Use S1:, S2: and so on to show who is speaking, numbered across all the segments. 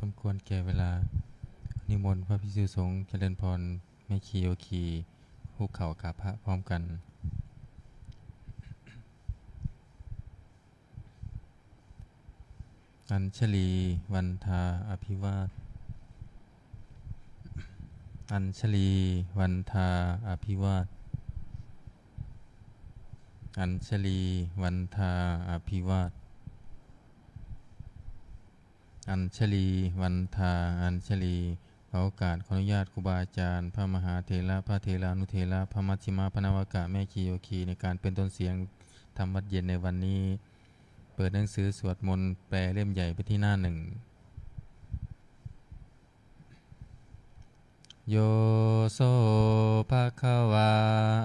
S1: สมควรแก่เวลานิมนต์พระภิกษุสงฆ์เจริญพรแม่ชีโยคีหุกเข่ากราบพระพร้อมกันอัญชลีวันทาอภิวาทอัญชลีวันทาอภิวาทอัญชลีวันทาอภิวาทอัญชลีวันทาอัญชลีขอโอกาสขออนุญาตครูบาอาจารย์พระมหาเถระพระเถรานุเถระพระมัชฌิมาพระนวากะแม่ชีโยคีในการเป็นต้นเสียงธรรมวัดเย็นในวันนี้เปิดหนังสือสวดมนต์แปลเล่มใหญ่ไปที่หน้าหนึ่งโยโสภะคะวา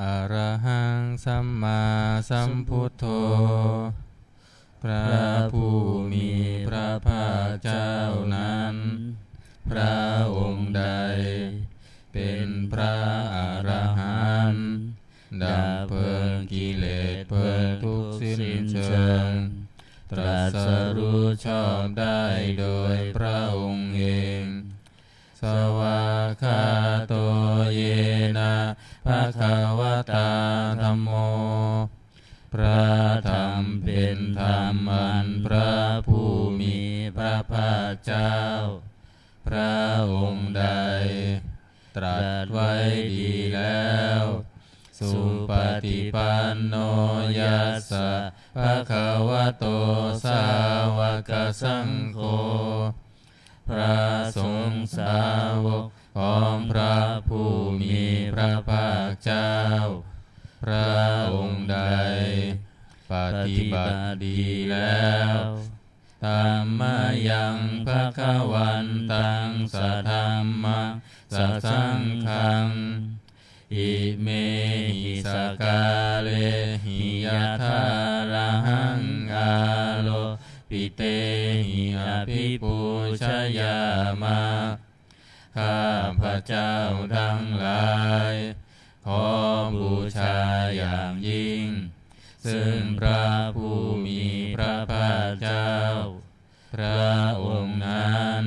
S1: อะระหังสัมมาสัมพุทโธพระผู้มีพระภาคเจ้านั้นพระองค์ใดเป็นพระอรหันต์ดับเพลิงกิเลสเพลิงทุกข์สิ้นเชิงตรัสรู้ชอบได้โดยพระองค์เองสวากขาโตเยนะภะคะวะตาธัมโมพระธรรมเป็นธรรมอันพระผู้มีพระภาคเจ้าพระองค์ใดตรัสไว้ดีแล้วสุปฏิปันโนยัสสะภะคะวะโตสาวกสังโฆพระสงฆ์สาวกของพระผู้มีพระภาคเจ้าพระองค์ใดปฏิบัติดีแล้วธัมมายังภคะวันตังสัทธัมมังสัสสังฆังอิเมหิสกาเลหิยะทาระหังอาโลปิเตหิอภิปูชยามะข้าพระเจ้าทั้งหลายขอบูชาอย่างยิ่งซึ่งพระผู้มีพระภาคเจ้าพระองค์นั้น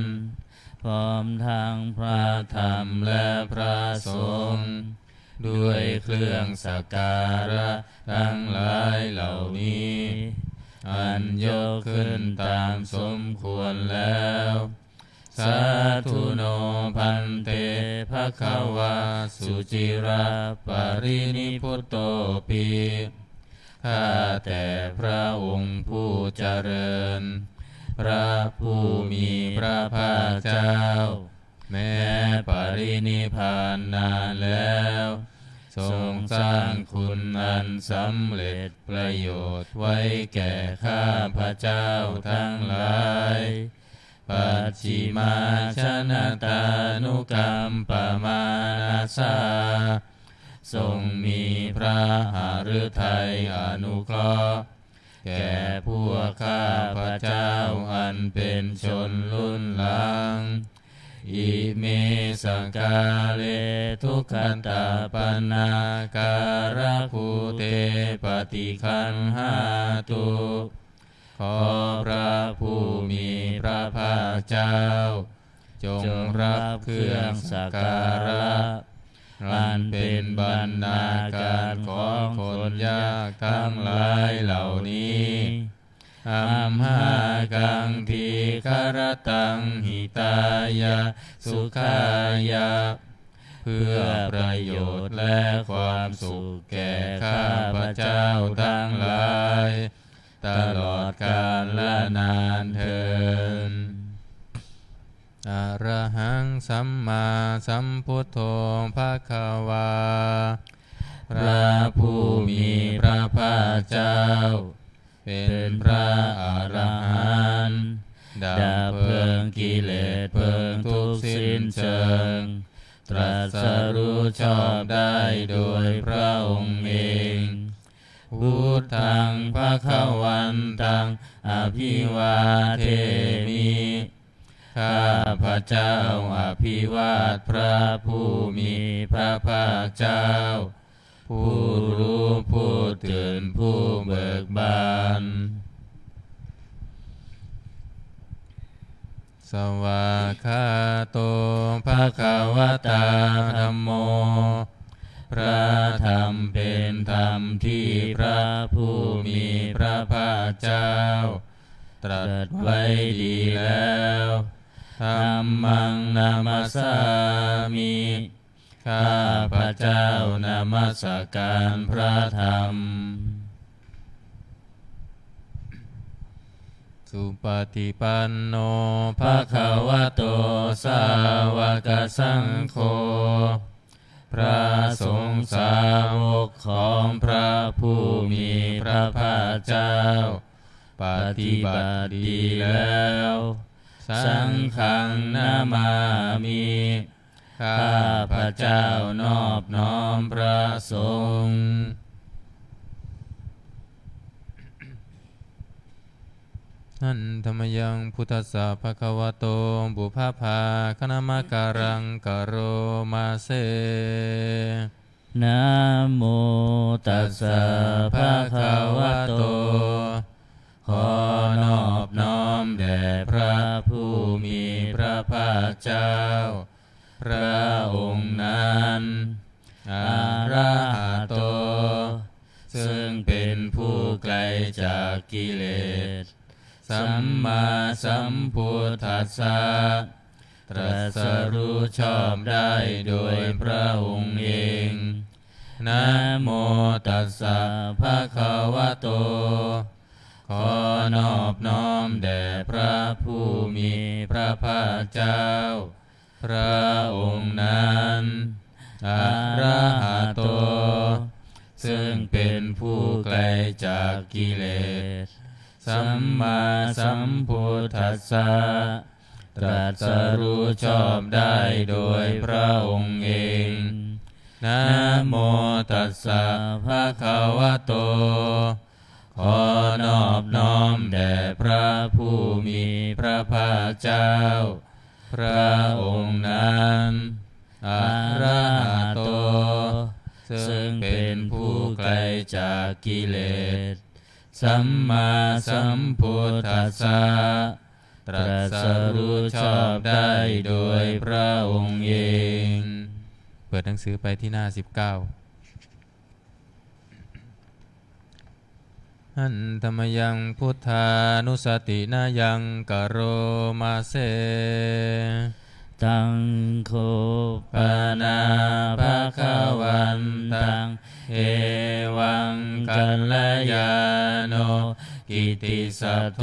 S1: พร้อมทั้งพระธรรมและพระสงฆ์ด้วยเครื่องสักการะทั้งหลายเหล่านี้อันยกขึ้นตามสมควรแล้วสาธุโนพันเตภควาสุจิราปรินิพุตโตปิข้าแต่พระองค์ผู้เจริญพระผู้มีพระภาคเจ้าแม้ปรินิพพานนานแล้วทรงสร้างคุณอันสำเร็จประโยชน์ไว้แก่ข้าพระเจ้าทั้งหลายปัจฉิมาชนะตานุกัมปมานาสาทรงมีพระหฤทัยอนุเคราะห์แก่พวกข้าพระเจ้าอันเป็นชนรุ่นหลังอิเมสังกาเลทุกขันตปันนาการะภูเตปฏิคันหาตุขอพระผู้มีพระภาคเจ้าจงรับเครื่องสักการะอันเป็นบรรณาการของคนยากทั้งหลายเหล่านี้อัมหากังทีคารตังหิตายะสุขายะเพื่อประโยชน์และความสุขแก่ข้าพระเจ้าทั้งหลายตลอดกาลและนานเทอญอะระหังสัมมาสัมพุทโธภควาพระผู้มีพระภาคเจ้าเป็นพระอรหันต์ดับเพลิงกิเลสเพลิงทุกข์สิ้นเชิงตรัสรู้ชอบได้โดยพระองค์เองพุทธังภคะวันตังอภิวาเทมิข้าพระเจ้าอภิวาทพระผู้มีพระภาคเจ้าผู้รู้ผู้ตื่นผู้เบิกบานสวา รมที่พระผู้มีพระภาคเจ้าตรัสไว้ดีแล้วธัมมังนามัสสามิข้าพระเจ้านามัสการพระธรรมสุปฏิปันโนภะคะวะโตสาวกสังโฆพระสงฆ์สาวกของพระผู้มีพระภาคเจ้าปฏิบัติดีแล้วสังฆังนามามิข้าพระเจ้านอบน้อมพระสงฆ์นั่นธรรมยังพุทธัสสะภะคะวะโตบุพพาคณมการังกโรมาเสนะโมตัสสะภะคะวะโตขอนอบน้อมแด่พระผู้มีพระภาคเจ้าพระองค์นั้นอะระหะโตซึ่งเป็นผู้ไกลจากกิเลสสัมมาสัมพุทธัสสะตรัสรู้ชอบได้โดยพระองค์เองนะโมตัสสะภะคะวะโตขอนอบน้อมแด่พระผู้มีพระภาคเจ้าพระองค์นั้นอะระหะโตซึ่งเป็นผู้ไกลจากกิเลสสัมมาสัมพุทธัสสะตรัสรู้ชอบได้โดยพระองค์เองนะโมตัสสะภะคะวะโตขอนอบน้อมแด่พระผู้มีพระภาคเจ้าพระองค์นั้นอะระหะโตซึ่งเป็นผู้ไกลจากกิเลสสัมมาสัมพุทธัสสะตรัสรู้ชอบได้โดยพระองค์เองเปิดหนังสือไปที่หน้า19หันธรรมยังพุทธานุสตินายังกโรมาเสตังโคปนาภะคะวันตังเอวังกัลยาโนกิติสัทโธ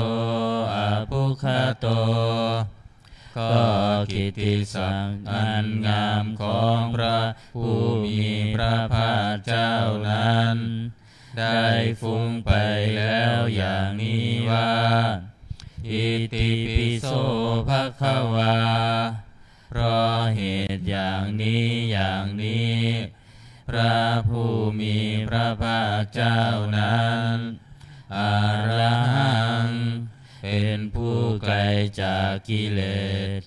S1: อะภุคโตก็กิติศักดิ์อันงามของพระผู้มีพระภาคเจ้านั้นได้ฟุ้งไปแล้วอย่างนี้ว่าอิติปิโสภะคะวาเพราะเหตุอย่างนี้พระผู้มีพระภาคเจ้านั้นอรหังเป็นผู้ไกลจากกิเลส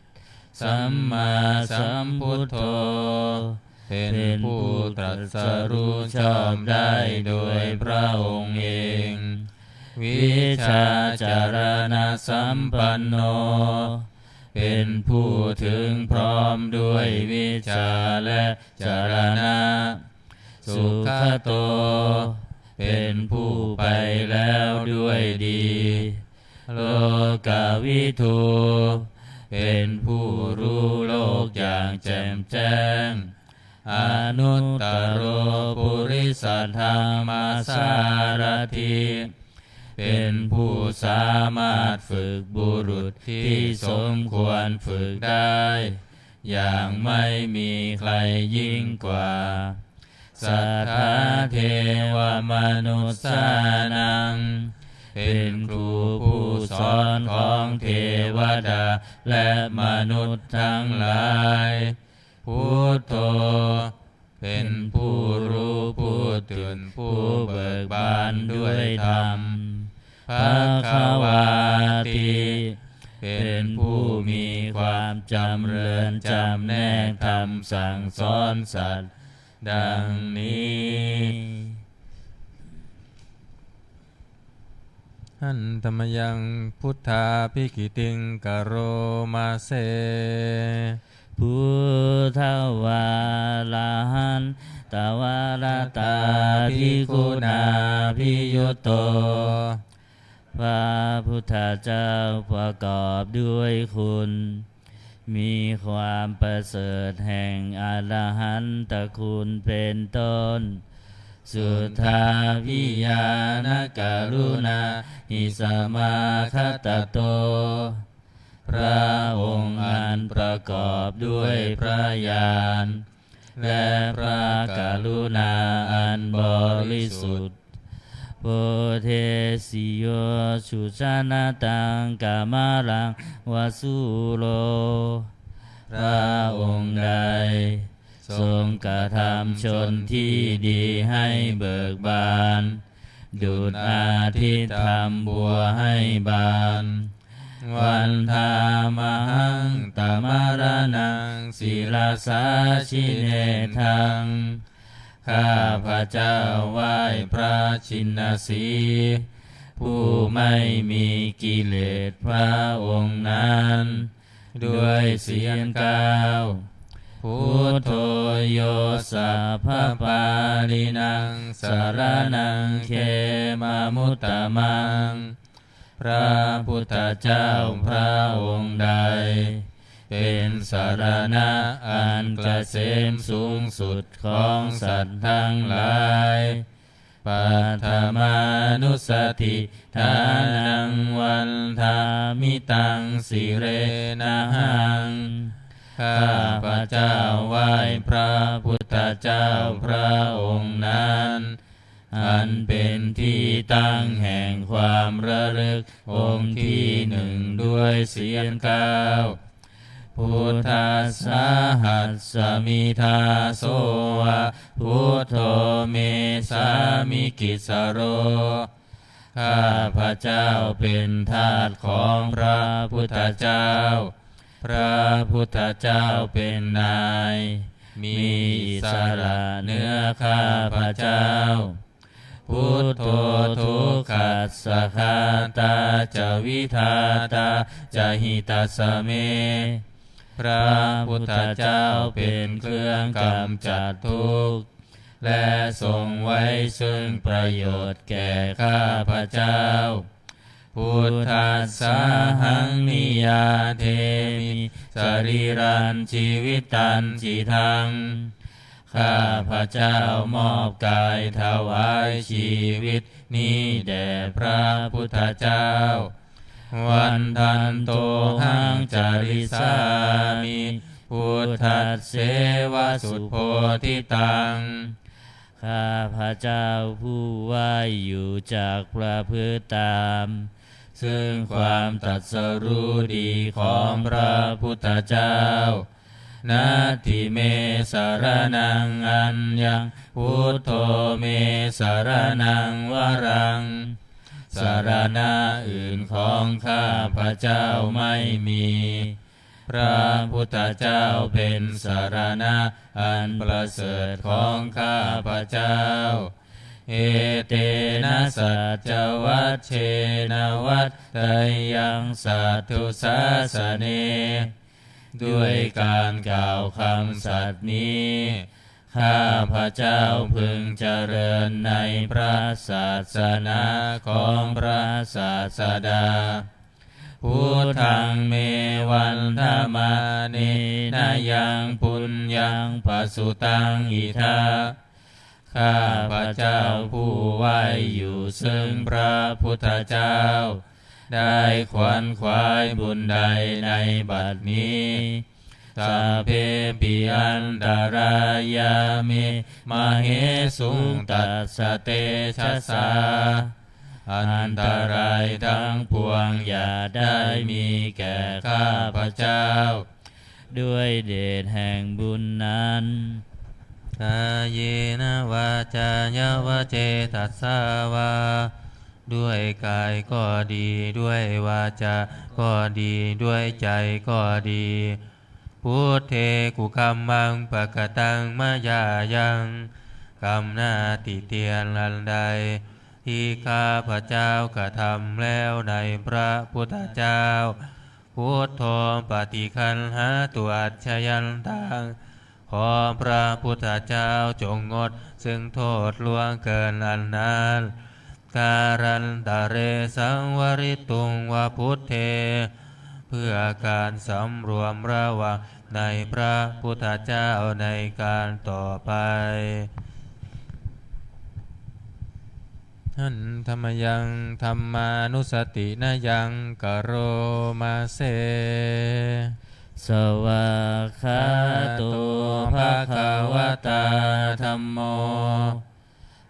S1: สัมมาสัมพุทโธเป็นผู้ตรัสรู้ชอบได้โดยพระองค์เองวิชาจารณสัมปันโนเป็นผู้ถึงพร้อมด้วยวิชาและจารณะสุขโตเป็นผู้ไปแล้วด้วยดีโลกวิทูเป็นผู้รู้โลกอย่างแจ่มแจ้งอนุตตโรปุริสธรรมสารถิเป็นผู้สามารถฝึกบุรุษที่สมควรฝึกได้อย่างไม่มีใครยิ่งกว่าสัทธาเทวมนุสสานังเป็นครูผู้สอนของเทวดาและมนุษย์ทั้งหลายพุทโธเป็นผู้รู้ผู้ตื่นผู้เบิกบานด้วยธรรมภควาติเป็นผู้มีความจำเริญจำแนกธรรมสั่งสอนสัตว์ดังนี้หันธรรมยังพุทธาภิกิติงกโรมาเส
S2: พุทธวาลาหันตวาลตาภิกขุนาภิยุตโตพระพุทธเจ้าประกอบด้วยคุณมีความประเสริฐแห่งอรหันตคุณเป็นต้นสุทธาภิญาณกรุณาหิสมาคตโตพระองค์อันประกอบด้วยพระญาณและพระกรุณาอันบริสุทธิ์โพเทสิโยสุชานาตังกามะลังวสุโลพระองค์ใดทรงกระทำชนที่ดีให้เบิกบานดุจอาทิตย์ทำบัวให้บานวันธามหังตมรณังศิลาสาชิเนทังข้าพระเจ้าไหว้พระชินสีห์ผู้ไม่มีกิเลสพระองค์นั้นด้วยเสียงกล่าวพุทโธโยสัพพปาลินังสารนังเขมามุตตมังพระพุทธเจ้าพระองค์ใดเป็นสารณะอันเกษมสูงสุดของสัตว์ทั้งหลายปัทมานุสติทานังวันธามิตังสิเรนะหังข้าพระเจ้าไหว้พระพุทธเจ้าพระองค์นั้นอันเป็นที่ตั้งแห่งความระลึกองค์ที่หนึ่งด้วยเสียงกล่าวพุทธัสสะหัสสมิทาโสวะพุทโธเมสามิกิสโรข้าพระเจ้าเป็นทาสของพระพุทธเจ้าพระพุทธเจ้าเป็นนายมีอิสระเหนือข้าพระเจ้าพุทโธทุกขัสสะคาตาจะวิทาตาจะหิตัสสะเมพระพุทธเจ้าเป็นเครื่องกำจัดทุกข์และทรงไว้ซึ่งประโยชน์แก่ข้าพระเจ้าพุทธัสสะหังนิยาเทมิสรีรันชีวิตันจิทังข้าพระเจ้ามอบกายถวายชีวิตนี้แด่พระพุทธเจ้าวันทันโตหังจาริสามิพุทธัสเสวสุโพธิตังข้าพระเจ้าผู้ไหวอยู่จากประพฤติตามซึ่งความตรัสรู้ดีของพระพุทธเจ้านาทิเมสารนังอัญญังพุทโธเมสารนังวรังสารณะอื่นของข้าพระเจ้าไม่มีพระพุทธเจ้าเป็นสารณะอันประเสริฐของข้าพระเจ้าเอเตนะสัจวัชเชนะวัตตยังสัตถุสาสเนด้วยการกล่าวคำสัตย์นี้ข้าพระเจ้าพึงเจริญในพระศาสนาของพระศาสดาพุทธังเมวันธรรมาเนนายังปุญญังปสุตังอิทาข้าพระเจ้าผู้ไหวอยู่ซึ่งพระพุทธเจ้าได้ขวนขวายบุญใดในบัดนี้สัพเพปิอันตรายามิมเหสุงตัสสะเตชะสาอันตรายทั้งปวงอย่าได้มีแก่ข้าพระเจ้าด้วยเดชแห่งบุญนั้นกายนะวาจายวเจตัสสาวาด้วยกายก็ดีด้วยวาจาก็ดีด้วยใจก็ดีพุทเทกุคัมมังปะกตังมายายังกรรมหน้าติเตียนลันใดที่ข้าพระเจ้ากระทำแล้วในพระพุทธเจ้า
S1: พุทโธปฏิคันหาตุอัจฉยันตังขอพระพุทธเจ้าจงงดซึ่งโทษล่วงเกินอันนั้นการันตะเรสังวริตุงวพุทเทเพื่อการสำรวมระวังในพระพุทธเจ้าในการต่อไปหันธรรมยังธรรมานุสตินายังกโรมาเส
S2: สวากขาโตภะคะวตาธัมโม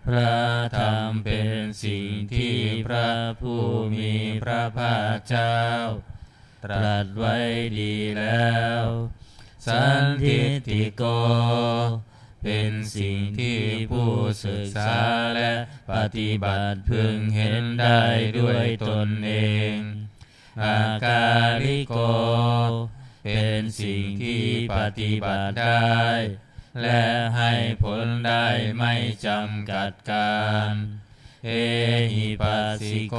S2: พระธรรมเป็นสิ่งที่พระผู้มีพระภาคเจ้าตรัสไว้ดีแล้วสันทิฏฐิโกเป็นสิ่งที่ผู้ศึกษาและปฏิบัติพึงเห็นได้ด้วยตนเองอากาลิโกเป็นสิ่งที่ปฏิบัติได้และให้ผลได้ไม่จำกัดการเอหิปัสสิโก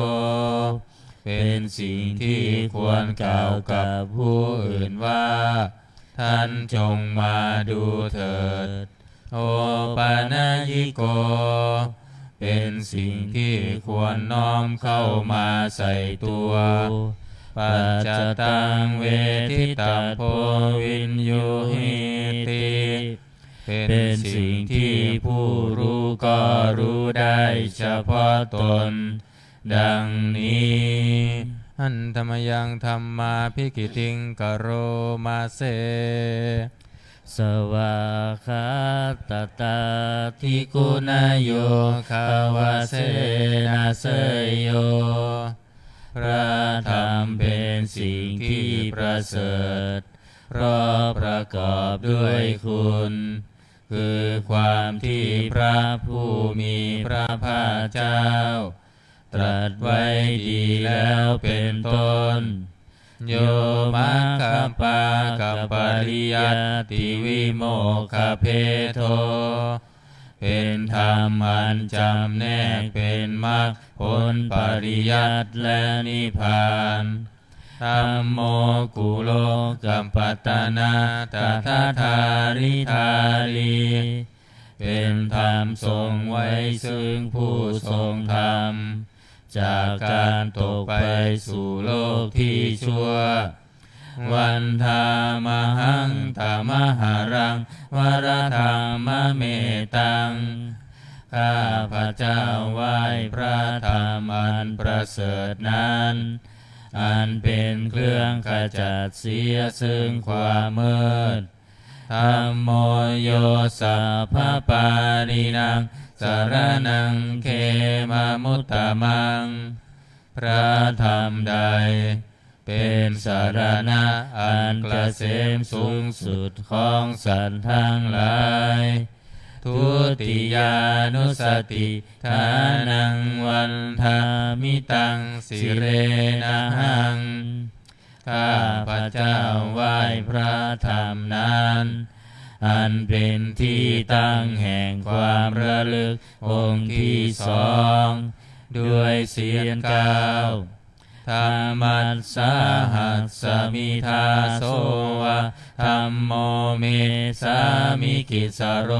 S2: เป็นสิ่งที่ควรกล่าวกับผู้อื่นว่าท่านจงมาดูเถิดโอปานายิโกเป็นสิ่งที่ควรน้อมเข้ามาใส่ตัวปัจจตังเวทิตาโพวินยูหิติเป็นสิ่งที่ผู้รู้ก็รู้ได้เฉพาะตนดังนี้
S1: หันธรรมยังธรรมาภิกิติงกโรมาเส
S2: สวากขาตตาทิกุณโยคาวาเสนาเสยโยพระธรรมเป็นสิ่งที่ประเสริฐเพราะประกอบด้วยคุณคือความที่พระผู้มีพระภาคเจ้าตรัสไว้ดีแล้วเป็นต้นโยมัคคปากัปปริยัติวิโมกขเพโทเป็นธรรมอันจำแนกเป็นมรรคผลปริยัติและนิพพานธัมโมกุโลกัมปตนาตถาธาริธาลีเป็นธรรมทรงไว้ซึ่งผู้ทรงธรรมจากการตกไปสู่โลกที่ชั่ววันธามหังธรรมหารังวรธรรมเมตังข้าพระเจ้าไหว้พระธรรมอันประเสริฐนั้นอันเป็นเครื่องขจัดเสียซึ่งความมืดธัมโมโยสัพพปารินังสรณังเขมามุตตมังพระธรรมใดเป็นสรณะอันเกษมสูงสุดของสัตว์ทั้งหลายทุติยานุสติทานังวันธามิตังสิเรนะหังข้าพระเจ้าไหว้พระธรรมนั้นอันเป็นที่ตั้งแห่งความระลึกองค์ที่สองด้วยเสียงกล่าวธรรมัสสาหัสสมิทาโสวะธัมโมเมสามิกิสโร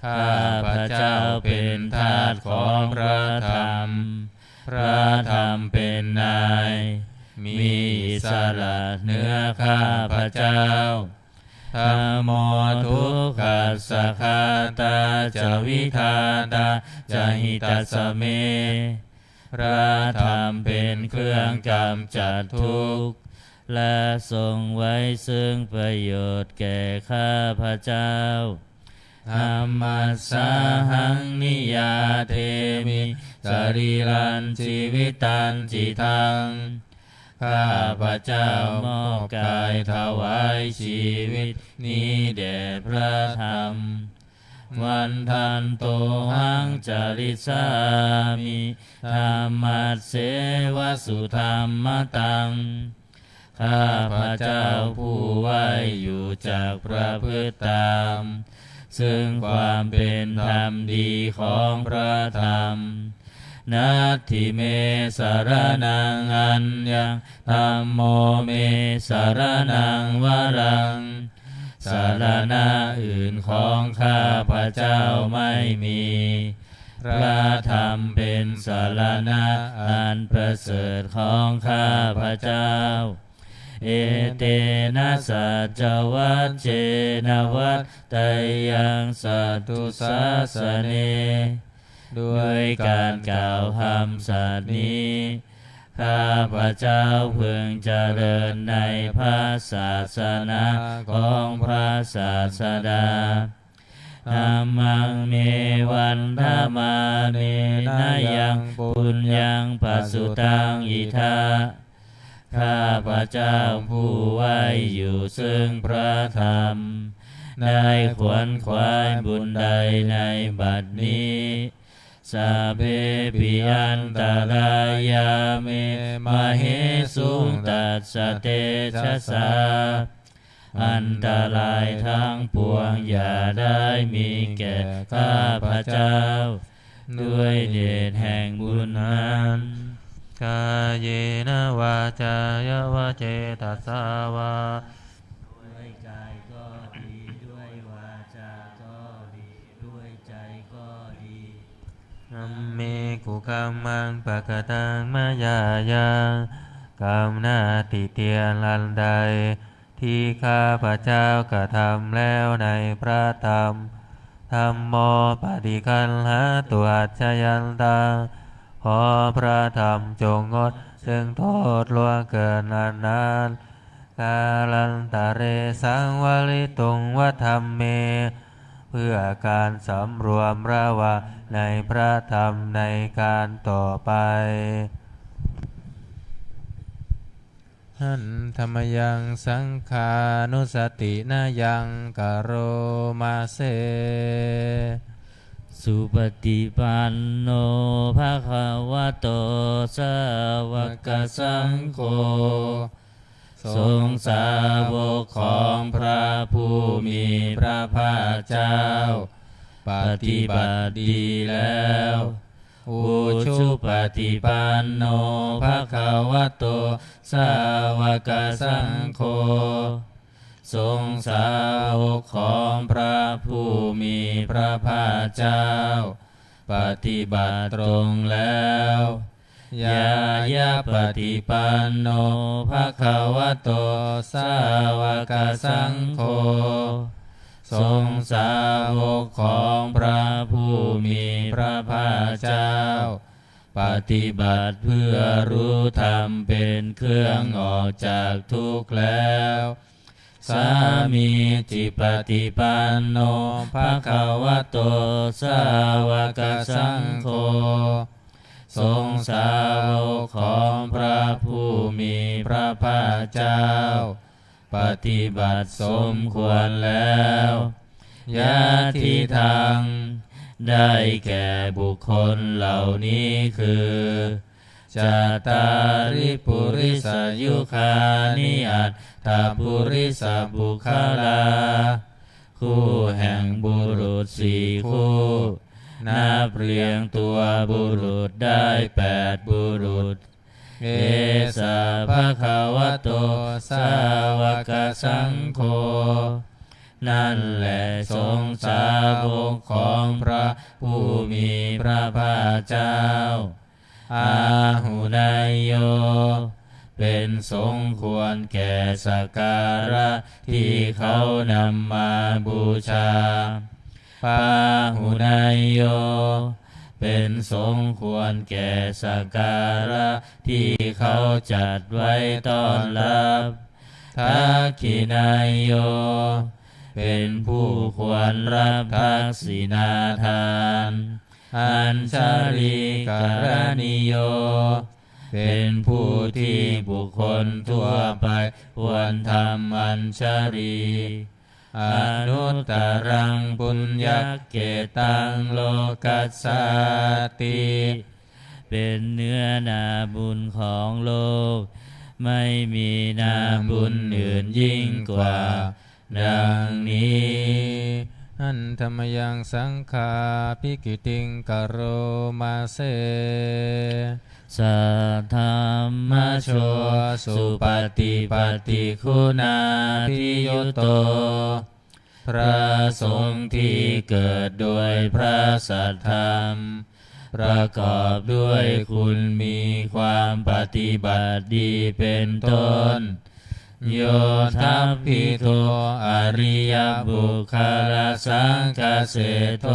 S2: ข้าพระเจ้าเป็นทาสของพระธรรมพระธรรมเป็นนายมีอิสระเหนือข้าพระเจ้าธัมโมทุกขัสสะคาตาจวิธาตาจหิตัสสะเมพระธรรมเป็นเครื่องกำจัดทุกข์และทรงไว้ซึ่งประโยชน์แก่ข้าพระเจ้าธัมมัสสาหังนิยาเทมิสรีรันชีวิตันจิตังข้าพระเจ้ามอบกายถวายชีวิตนี้แด่พระธรรมวันทันโตหังจาริสามิธรรมัสเสวสุธรรมตังข้าพระเจ้าผู้ไหวอยู่จากประพฤติตามซึ่งความเป็นธรรมดีของพระธรรม นัตถิเมสารนังอัญญังธัมโมเมสารนังวรังสารณะอื่นของข้าพระเจ้าไม่มีพระธรรมเป็นสารณะอันประเสริฐของข้าพระเจ้าเอเตนะสัจวัจเจนะวัตไตยังสัตตุสัสสเนด้วยการกล่าวคำสัตย์นี้ข้าพระเจ้าพึงเจริญในพระศาสนาของพระศาสดาธัมมังเมวันธามาเนนะยังปุญญังปัสสุตังอิทาข้าพระเจ้าผู้ไว้อยู่ซึ่งพระธรรมได้ขวนขวายบุญใดในบัดนี้สัพเพปิอันตรายาเมมเหสุงตัสสะเตชะสาอันตรายทั้งปวงอย่าได้มีแก่ข้าพระเจ้าด้วยเดชแห่งบุญนั้นกายเยนะวาจายวะเจตัสสาวาด้วยกายก็ดีด้วยวาจาก็ดีด้วยใจก็ดีอัมเมกุกัมมังปะกตังมายายังกรรมหน้าติเตียนลันใดที่ข้าพระเจ้ากระทำแล้วในพระธรรมธัมโมปฏิคันหาตุอัจฉยันตังขอพระธรรมจงงดซึ่งโทษล่วงเกินนานกาลันตะเรสังวลิตุงวัธรรมเมเพื่อการสำรวมระวังในพระธรรมในการต่อไปหันธรรมยังสังขานุสตินายังกโรมาเสสุปฏิปันโนภะคะวะโตสาวกสังโฆทรงสาวกของพระผู้มีพระภาคเจ้าปฏิบัติดีแล้วอุชุปฏิปันโนภะคะวะโตสาวกสังโฆทรงสาวกของพระผู้มีพระภาคเจ้าปฏิบัติตรงแล้วยายาปฏิปันโนภะคะวะโตสาวกสังโฆทรงสาวกของพระผู้มีพระภาคเจ้าปฏิบัติเพื่อรู้ธรรมเป็นเครื่องออกจากทุกข์แล้วสามีจิปฏิปันโนภะคะวะโตสาวกสังโฆทรงสาวกของพระผู้มีพระภาคเจ้าปฏิบัติสมควรแล้วยะทิทังได้แก่บุคคลเหล่านี้คือจัตตาริปุริสยุคานิอัตถปุริสบุคลาคู่แห่งบุรุษสี่คู่นับเรียงตัวบุรุษได้8บุรุษเอสะภะคะวะโตสาวกสังโฆนั่นแหละทรงสาวกของพระผู้มีพระภาคเจ้าอาหุนายโยเป็นสมควรแก่สักการะที่เขานำมาบูชาปาหุนายโยเป็นสมควรแก่สักการะที่เขาจัดไว้ต้อนรับทักขินายโยเป็นผู้ควรรับทักษิณาทานอัญชลีการณิโยเป็นผู้ที่บุคคลทั่วไปควรทำอัญชลีอนุตตรังปุญญเกตังโลกัสสติเป็นเนื้อนาบุญของโลกไม่มีนาบุญอื่นยิ่งกว่าดังนี้
S1: หันธรรมยังสังฆาภิกิติงกโรมาเส
S2: สัทธรรมโชสุปฏิปันติคุณาภิยุตโตพระสงฆ์ที่เกิดด้วยพระสัทธรรมประกอบด้วยคุณมีความปฏิบัติดีเป็นต้นโยทัพพิโทอริยบุคลสังฆเสโท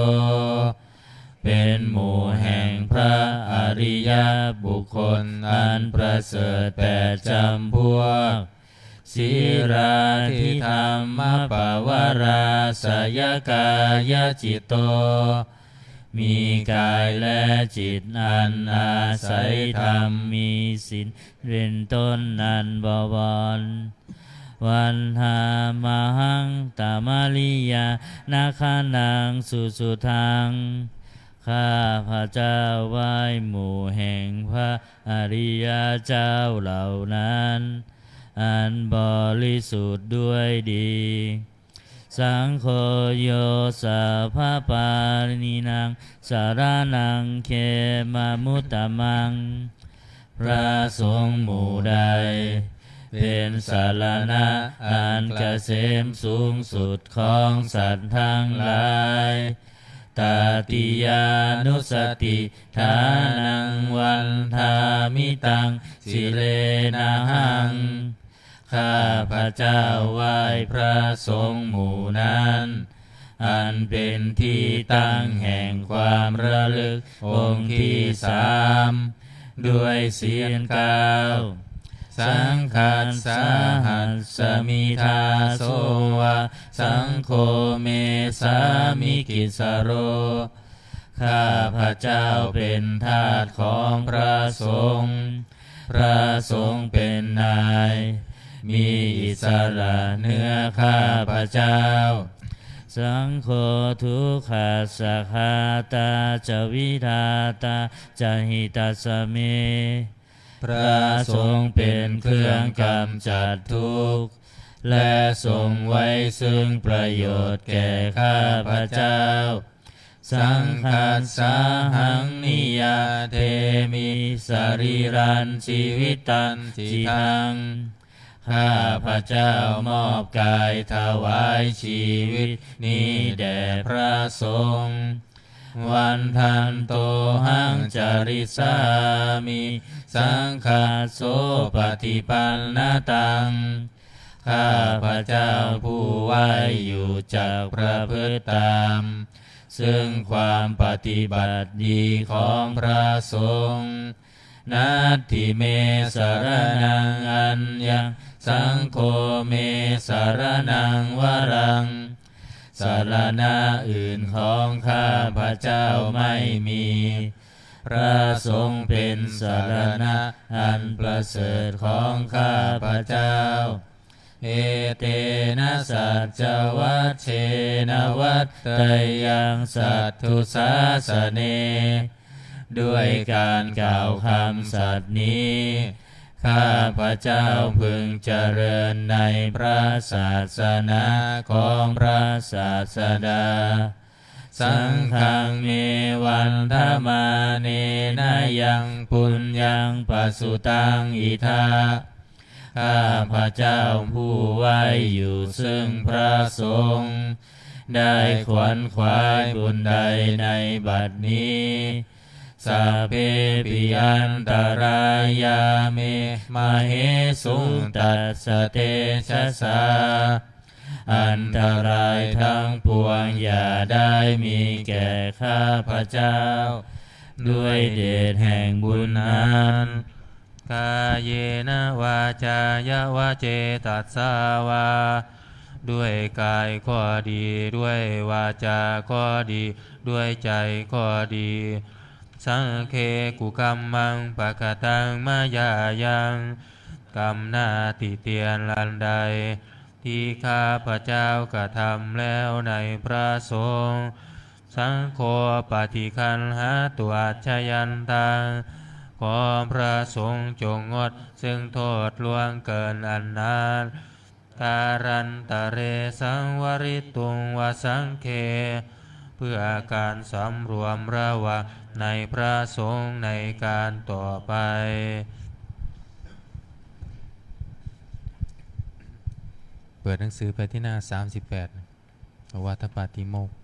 S2: เป็นหมู่แห่งพระอริยบุคคลอันประเสริฐ8 จำพวกสีราธิธรรมปวาราสยกายจิตโตมีกายและจิตอันอาศัยธรรมมีศีลเป็นต้นนันบวรวันหามหังตามาลิยานาคานังสุสุทังข้าพระเจ้าไหว้หมู่แห่งพระอริยเจ้าเหล่านั้นอันบริสุทธิ์ด้วยดีสังโฆโยสัพพปานินังสารนังเขมามุตตมังพระสงฆ์หมู่ใดเป็นสารณะอันเกษมสูงสุดของสัตว์ทั้งหลายตติยานุสติฐานังวันทามิตังสิเลนะหังข้าพระเจ้าไหว้พระสงฆ์หมู่นั้นอันเป็นที่ตั้งแห่งความระลึกองค์ที่3ด้วยเสียง9สังฆัสสาหัสสมิทาโสวะสังโฆเมสามิกิสโรข้าพระเจ้าเป็นทาสของพระสงฆ์พระสงฆ์เป็นนายมีอิสระเหนือข้าพระเจ้าสังโฆทุกขัสสะคาตาจวิทาตาจหิตาสเมพระสงฆ์เป็นเครื่องกำจัดทุกข์และทรงไว้ซึ่งประโยชน์แก่ข้าพระเจ้าสังฆัสสาหังนิยาเทมิสรีรันชีวิตันจิตังข้าพระเจ้ามอบกายถวายชีวิตนี้แด่พระสงฆ์วันทันโตหังจาริสามิสังฆาโสปฏิปันนตังข้าพระเจ้าผู้ไหวอยู่จากประพฤติตามซึ่งความปฏิบัติดีของพระสงฆ์นัตถิเมสรนังอัญญังสังโฆเมสารนังวรังสารณะอื่นของข้าพระเจ้าไม่มีพระสงฆ์เป็นสารณะอันประเสริฐของข้าพระเจ้าเอเตนะสัจจวัชเชนะวัตตยังสัตถุสาสเนด้วยการกล่าวคำสัตย์นี้ข้าพระเจ้าพึงเจริญในพระศาสนาของพระศาสดาสังฆังเมวันธมาเนนะยังปุญญังปสุตังอิทาข้าพระเจ้าผู้ไหวอยู่ซึ่งพระสงฆ์ได้ขวนขวายบุญใดในบัดนี้สัพเพปิอันตรายาเมมาเหสุงตัสสะเตชะสาอันตรายทั้งปวงอย่าได้มีแก่ข้าพระเจ้าด้วยเดชแห่งบุญนั้นกายเยนะวาจายวะเจตัสสาวาด้วยกายก็ดีด้วยวาจาก็ดีด้วยใจก็ดีสังเคกุกัมมังปะกตังมายายังกรรมหน้าติเตียนลันใดที่ข้าพระเจ้ากระทำแล้วในพระสงฆ์สังโฆปฏิคันหาตัวชยันตังขอพระสงฆ์จงงดซึ่งโทษล่วงเกินอันนั้น
S1: การันตะเรสังวริตุงวสังเคเพื่อการสำรวมระวังในพระสงฆ์ในการต่อไปเปิดหนังสือไปที่หน้า38อวาทปาติโมกข์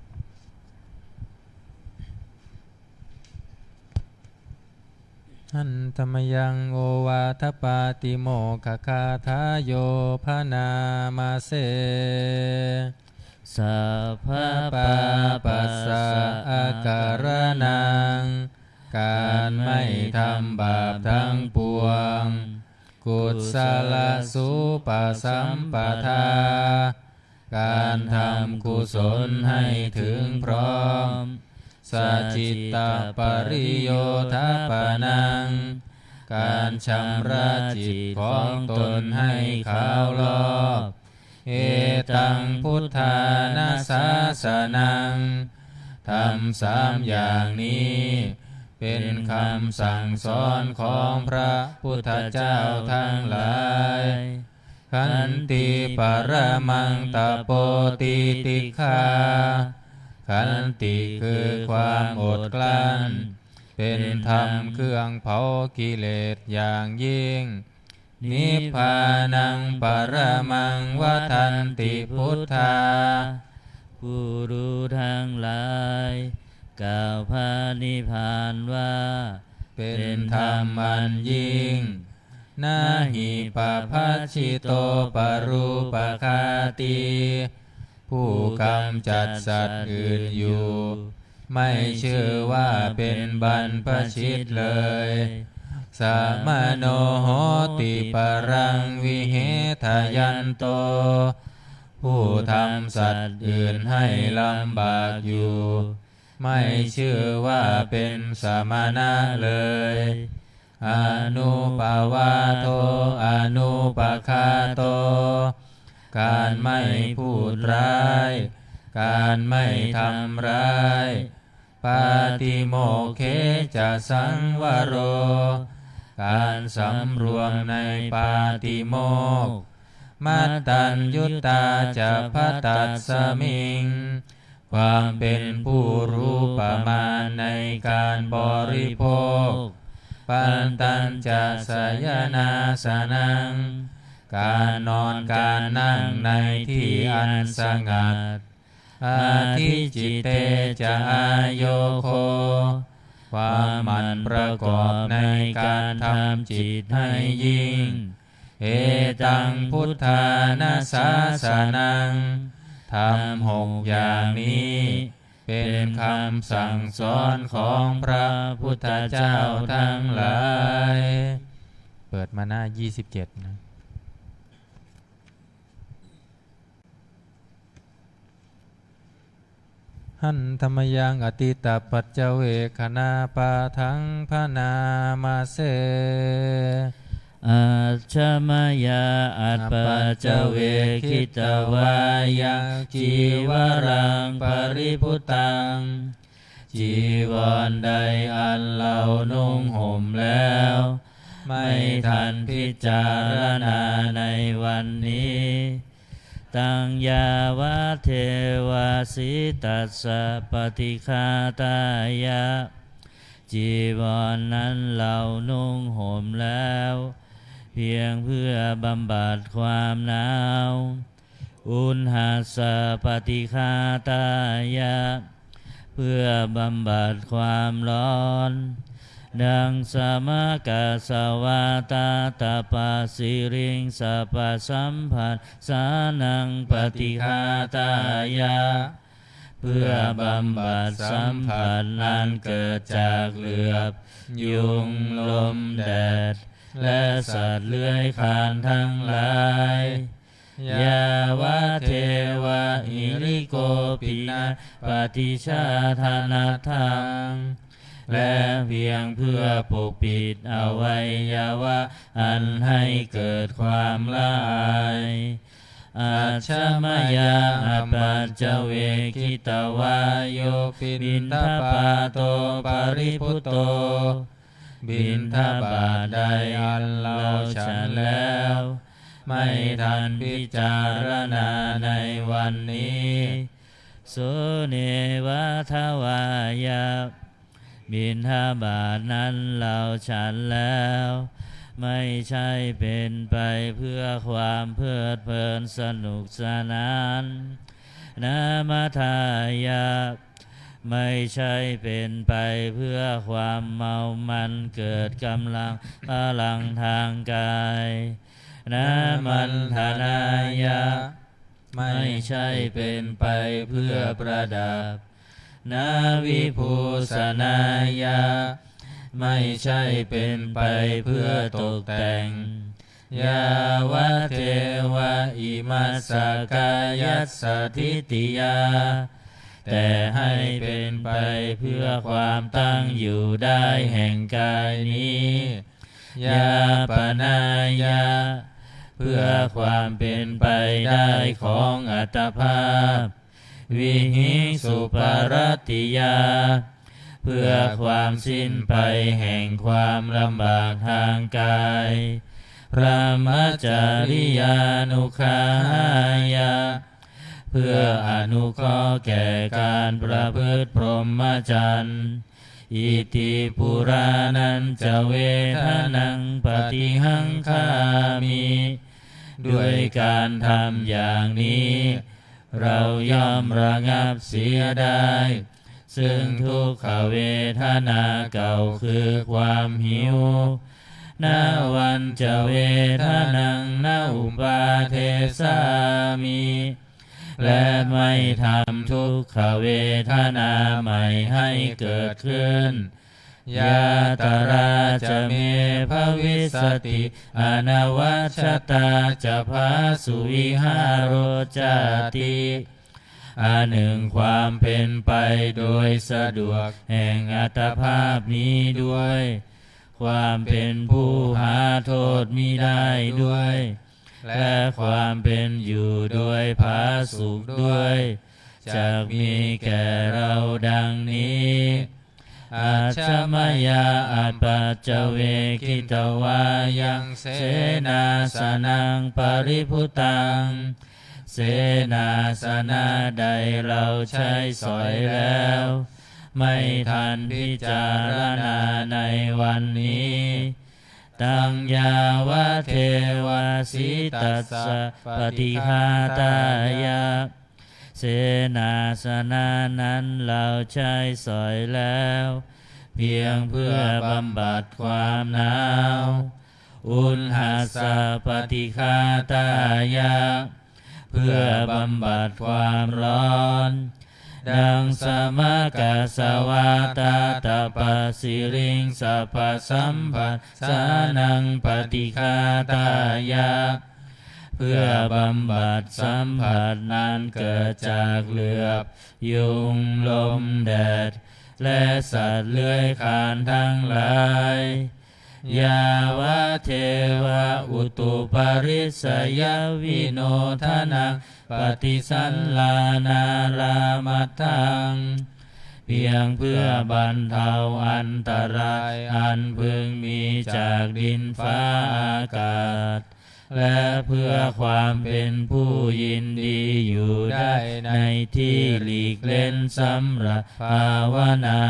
S1: หันธรรมยังโอวาทปาติโมกขคาทาโยพนามาเส
S2: สัพพะ
S1: ปาปัสสะอาการนังการไม่ทำบาปทั้งปวงกุศลสุปสัมปทาการทำกุศลให้ถึงพร้อมสัจจิตตปริโยทปนังการชำระจิตของตนให้ขาวรอบเอตังพุทธานาสาสนังทำ3อย่างนี้เป็นคำสั่งสอนของพระพุทธเจ้าทั้งหลายขันติปรมังตโปติติฆาขันติคือความอดกลั้นเป็นธรรมเครื่องเผากิเลสอย่างยิ่งนิพพานังปรมังวทันติพุทธา
S2: ผู้รู้ทั้งหลายกล่าวพระนิพพานว่า
S1: เป็นธรรมอันยิ่งนาหิปภัชชิโตปรูปคาติผู้กำจัดสัตว์อื่นอยู่ไม่ชื่อว่าเป็นบรรพชิตเลยสามโนโหติปรังวิเหทยันโตผู้ทำสัตว์อื่นให้ลำบากอยู่ไม่ชื่อว่าเป็นสมณะเลยอนุปาวาโทอนุปคาโตการไม่พูดร้ายการไม่ทำร้ายปาติโมกเขจะสังวโรการสำรวมในปาติโมกข์มัตตัญญุตตาจะพัตตัสสมิงความเป็นผู้รู้ประมาณในการบริโภคปันตัญจะสยนาสนังการนอนการนั่งในที่อันสงัดอาทิจิตเตจะอโยโคความหมั่นประกอบในการทำจิตให้ยิ่งเอตังพุทธานาสาสนังทำ6อย่างนี้เป็นคำสั่งสอนของพระพุทธเจ้าทั้งหลายเปิดมาหน้า27นะหันธรรมยังอติตปัจเจเวคณาปาทังพนามาเส
S2: อัจฉมยาอัปปัจเจเวคิตวายังจีวรังปริพุตังจีวรใดอันเรานุ่งห่มแล้วไม่ทันพิจารณาในวันนี้ตังยาวะเทวาสิตัสสะปฏิฆาตายะจีวรนั้นเรานุ่งห่มแล้วเพียงเพื่อบำบัดความหนาวอุณหสะปฏิฆาตายะเพื่อบำบัดความร้อนดังสมกะสวาตาตาปาสิริงสัพพสัมผัสสานังปฏิฆาตายะเพื่อบำบัดสัมผัสนั้นเกิดจากเหลือบยุงลมแดดและสัตว์เลื้อยคลานทั้งหลายยาวะเทวะอิริโกปินะปฏิชาธนทังและเพียงเพื่อปกปิดอวัยวะอันให้เกิดความละอายอาชมยาอปัจจเวคิตวาโยบินทปาโตปริพุตโตบินทบาทใดอันเราฉันแล้ว
S1: ไม่ทันพิจารณาในวันนี้
S2: สุเนวะทวายะบิณฑบาตนั้นเราฉันแล้วไม่ใช่เป็นไปเพื่อความเพลิดเพลินสนุกสนานนามัทายะไม่ใช่เป็นไปเพื่อความเมามันเกิดกำลังพลังทางกายนามันธนายะไม่ใช่เป็นไปเพื่อประดับนาวิภูสนายะไม่ใช่เป็นไปเพื่อตกแต่งยาวะเทวะอิมัสสกายัสสทิติยาแต่ให้เป็นไปเพื่อความตั้งอยู่ได้แห่งกายนี้ยาปนายะเพื่อความเป็นไปได้ของอัตภาพวิหิงสุปารติยาเพื่อความสิ้นไปแห่งความลำบากทางกายพระมัจจาริยานุขายะเพื่ออนุเคราะห์แก่การประพฤติพรหมจรรย์อิติปุรานันจะเวทนังปฏิหังคามิด้วยการทำอย่างนี้เราย่อมระงับเสียได้ซึ่งทุกขเวทนาเก่าคือความหิวนาวันจะเวทนังนาอุปาเทสามิและไม่ทำทุกขเวทนาใหม่ให้เกิดขึ้นยาตราจะเมภวิสติอนวัชตาจะพาสุวิหารโรจาติอันหนึ่งความเป็นไปโดยสะดวกแห่งอัตภาพนี้ด้วยความเป็นผู้หาโทษมิได้ด้วยและความเป็นอยู่ด้วยผาสุขด้วยจะมีแก่เราดังนี้อาชมยาอัปปัจจเวกิตวายังเสนาสนังปริภุตังเสนาสนะใดเราใช้สอยแล้วไม่ทันพิจารณาในวันนี้ตังยาวะเทวาสิตัสสะปฏิฆาตายะเสนาสนะนั้นเราใช้สอยแล้วเพียงเพื่อบำบัดความหนาวอุณหัสสะปฏิฆาตายะเพื่อบำบัดความร้อนดังสมกสวาตาตปสิริงสัพพสัมผัสสานังปฏิฆาตายะเพื่อบำบัดสัมผัสนั้นเกิดจากเหลือบยุงลมแดดและสัตว์เลื้อยคลานทั้งหลายยาวะเทวะอุตุปาริสยวิโนทนังปฏิสันลานารามัตถังเพียงเพื่อบรรเทาอันตรายอันพึงมีจากดินฟ้าอากาศและเพื่อความเป็นผู้ยินดีอยู่ได้ในที่หลีกเล่นสำหรับภาวนา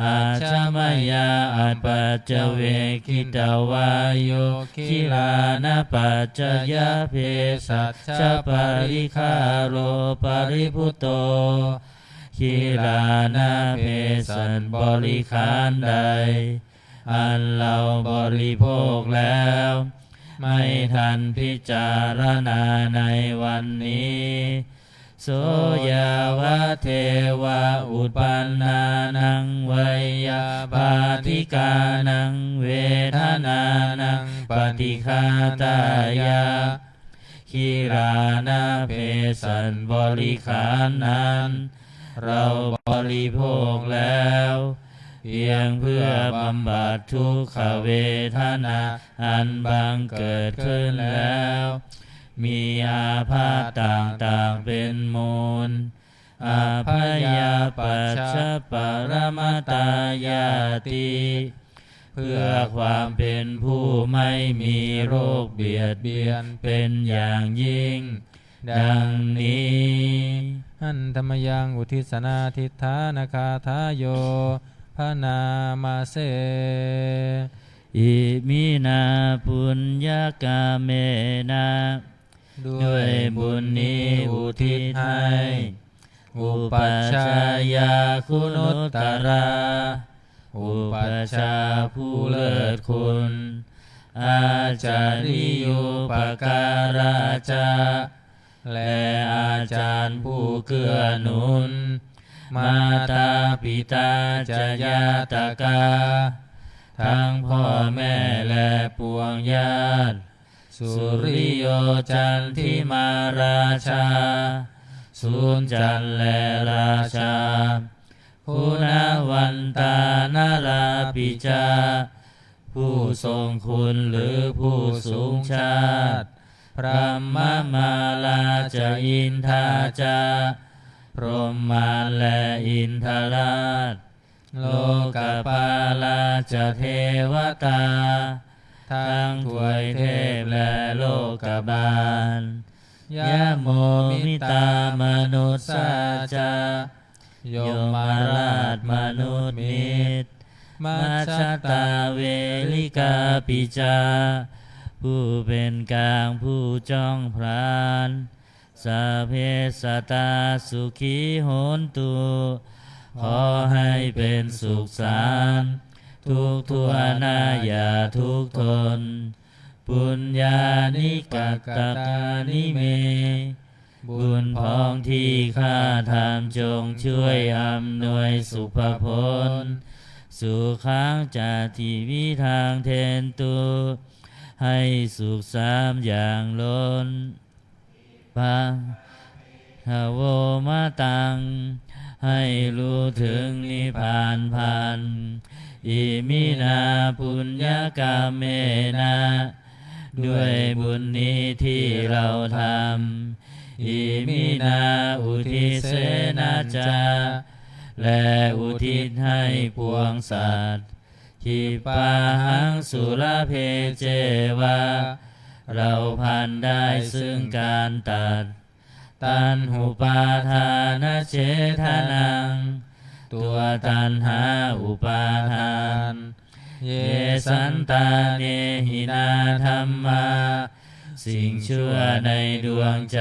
S2: อาชมยาอัปปัจจเวกิตวายโยคิลานะปัจจยเพสัชปริคาโรปริภุโตคิลานะเพสันบริขารใดอันเราบริโภคแล้วไม่ทันพิจารณาในวันนี้โสยาวะเทวะอุปปันนานังไวยาปาติกานังเวทนานังปฏิฆาตายะคิรานะเพสันบริขารนั้นเราบริโภคแล้วเพียงเพื่อบำบัดทุกขเวทนาอันบังเกิดขึ้นแล้วมีอาพาธต่างๆเป็นมูลอาพยาปัชชปรมตายาติ พื่อความเป็นผู้ไม่มีโรคเบียดเบียนเป็นอย่างยิ่งดังนี้
S1: หันธรรมยังอุทิศนาทิฏฐานาคาทาโยพระนามาเส
S2: อิมินาปุญญากาเมนะด้วยบุญนี้อุทิศให้อุปัชฌายาคุณุตตราอุปัชฌาย์ผู้เลิศคุณอาจาริยุปการาจาและอาจารย์ผู้เกื้อหนุนมาตาปิตาจายาตกาทั้งพ่อแม่และปวงญาติสุริโยจันทิมาราชาสุนจันและราชาคุณวันตานาราปิจาผู้ทรงคุณหรือผู้สูงชาติพระมาลาจะอินทาจาพรหมาและอินทราชโลกปาลาจะเทวตาทั้งถวยเทพและโลกบาลยะโมมิตามนุษสาจายมราชมนุษย์มิตรมัชฌตาเวลิกาปิจาผู้เป็นกลางผู้จ้องพรานสัพเพสัตตาสุขีโหนตุขอให้เป็นสุขสันต์ทุกทั่วหน้าอย่าทุกข์ทนปุญญานิกัตตานิเมบุญพ้องที่ข้าทำจงช่วยอำนวยสุภผลสุขังจาทิวิทางเทนตุให้สุขสามอย่างล้นปะทะโวมาตังให้รู้ถึงนิพพานพันอิมินาปุญญากาเมนะด้วยบุญนี้ที่เราทำอิมินาอุทิเสนาจาและอุทิศให้ปวงสัตว์ทิปาหังสุรเพเจวะเราพันได้ซึ่งการตัดตัณหุปาทานเจทนังตัวตัณหาอุปาทานเยสันตาเนหินาธรรมาสิ่งชั่วในดวงใจ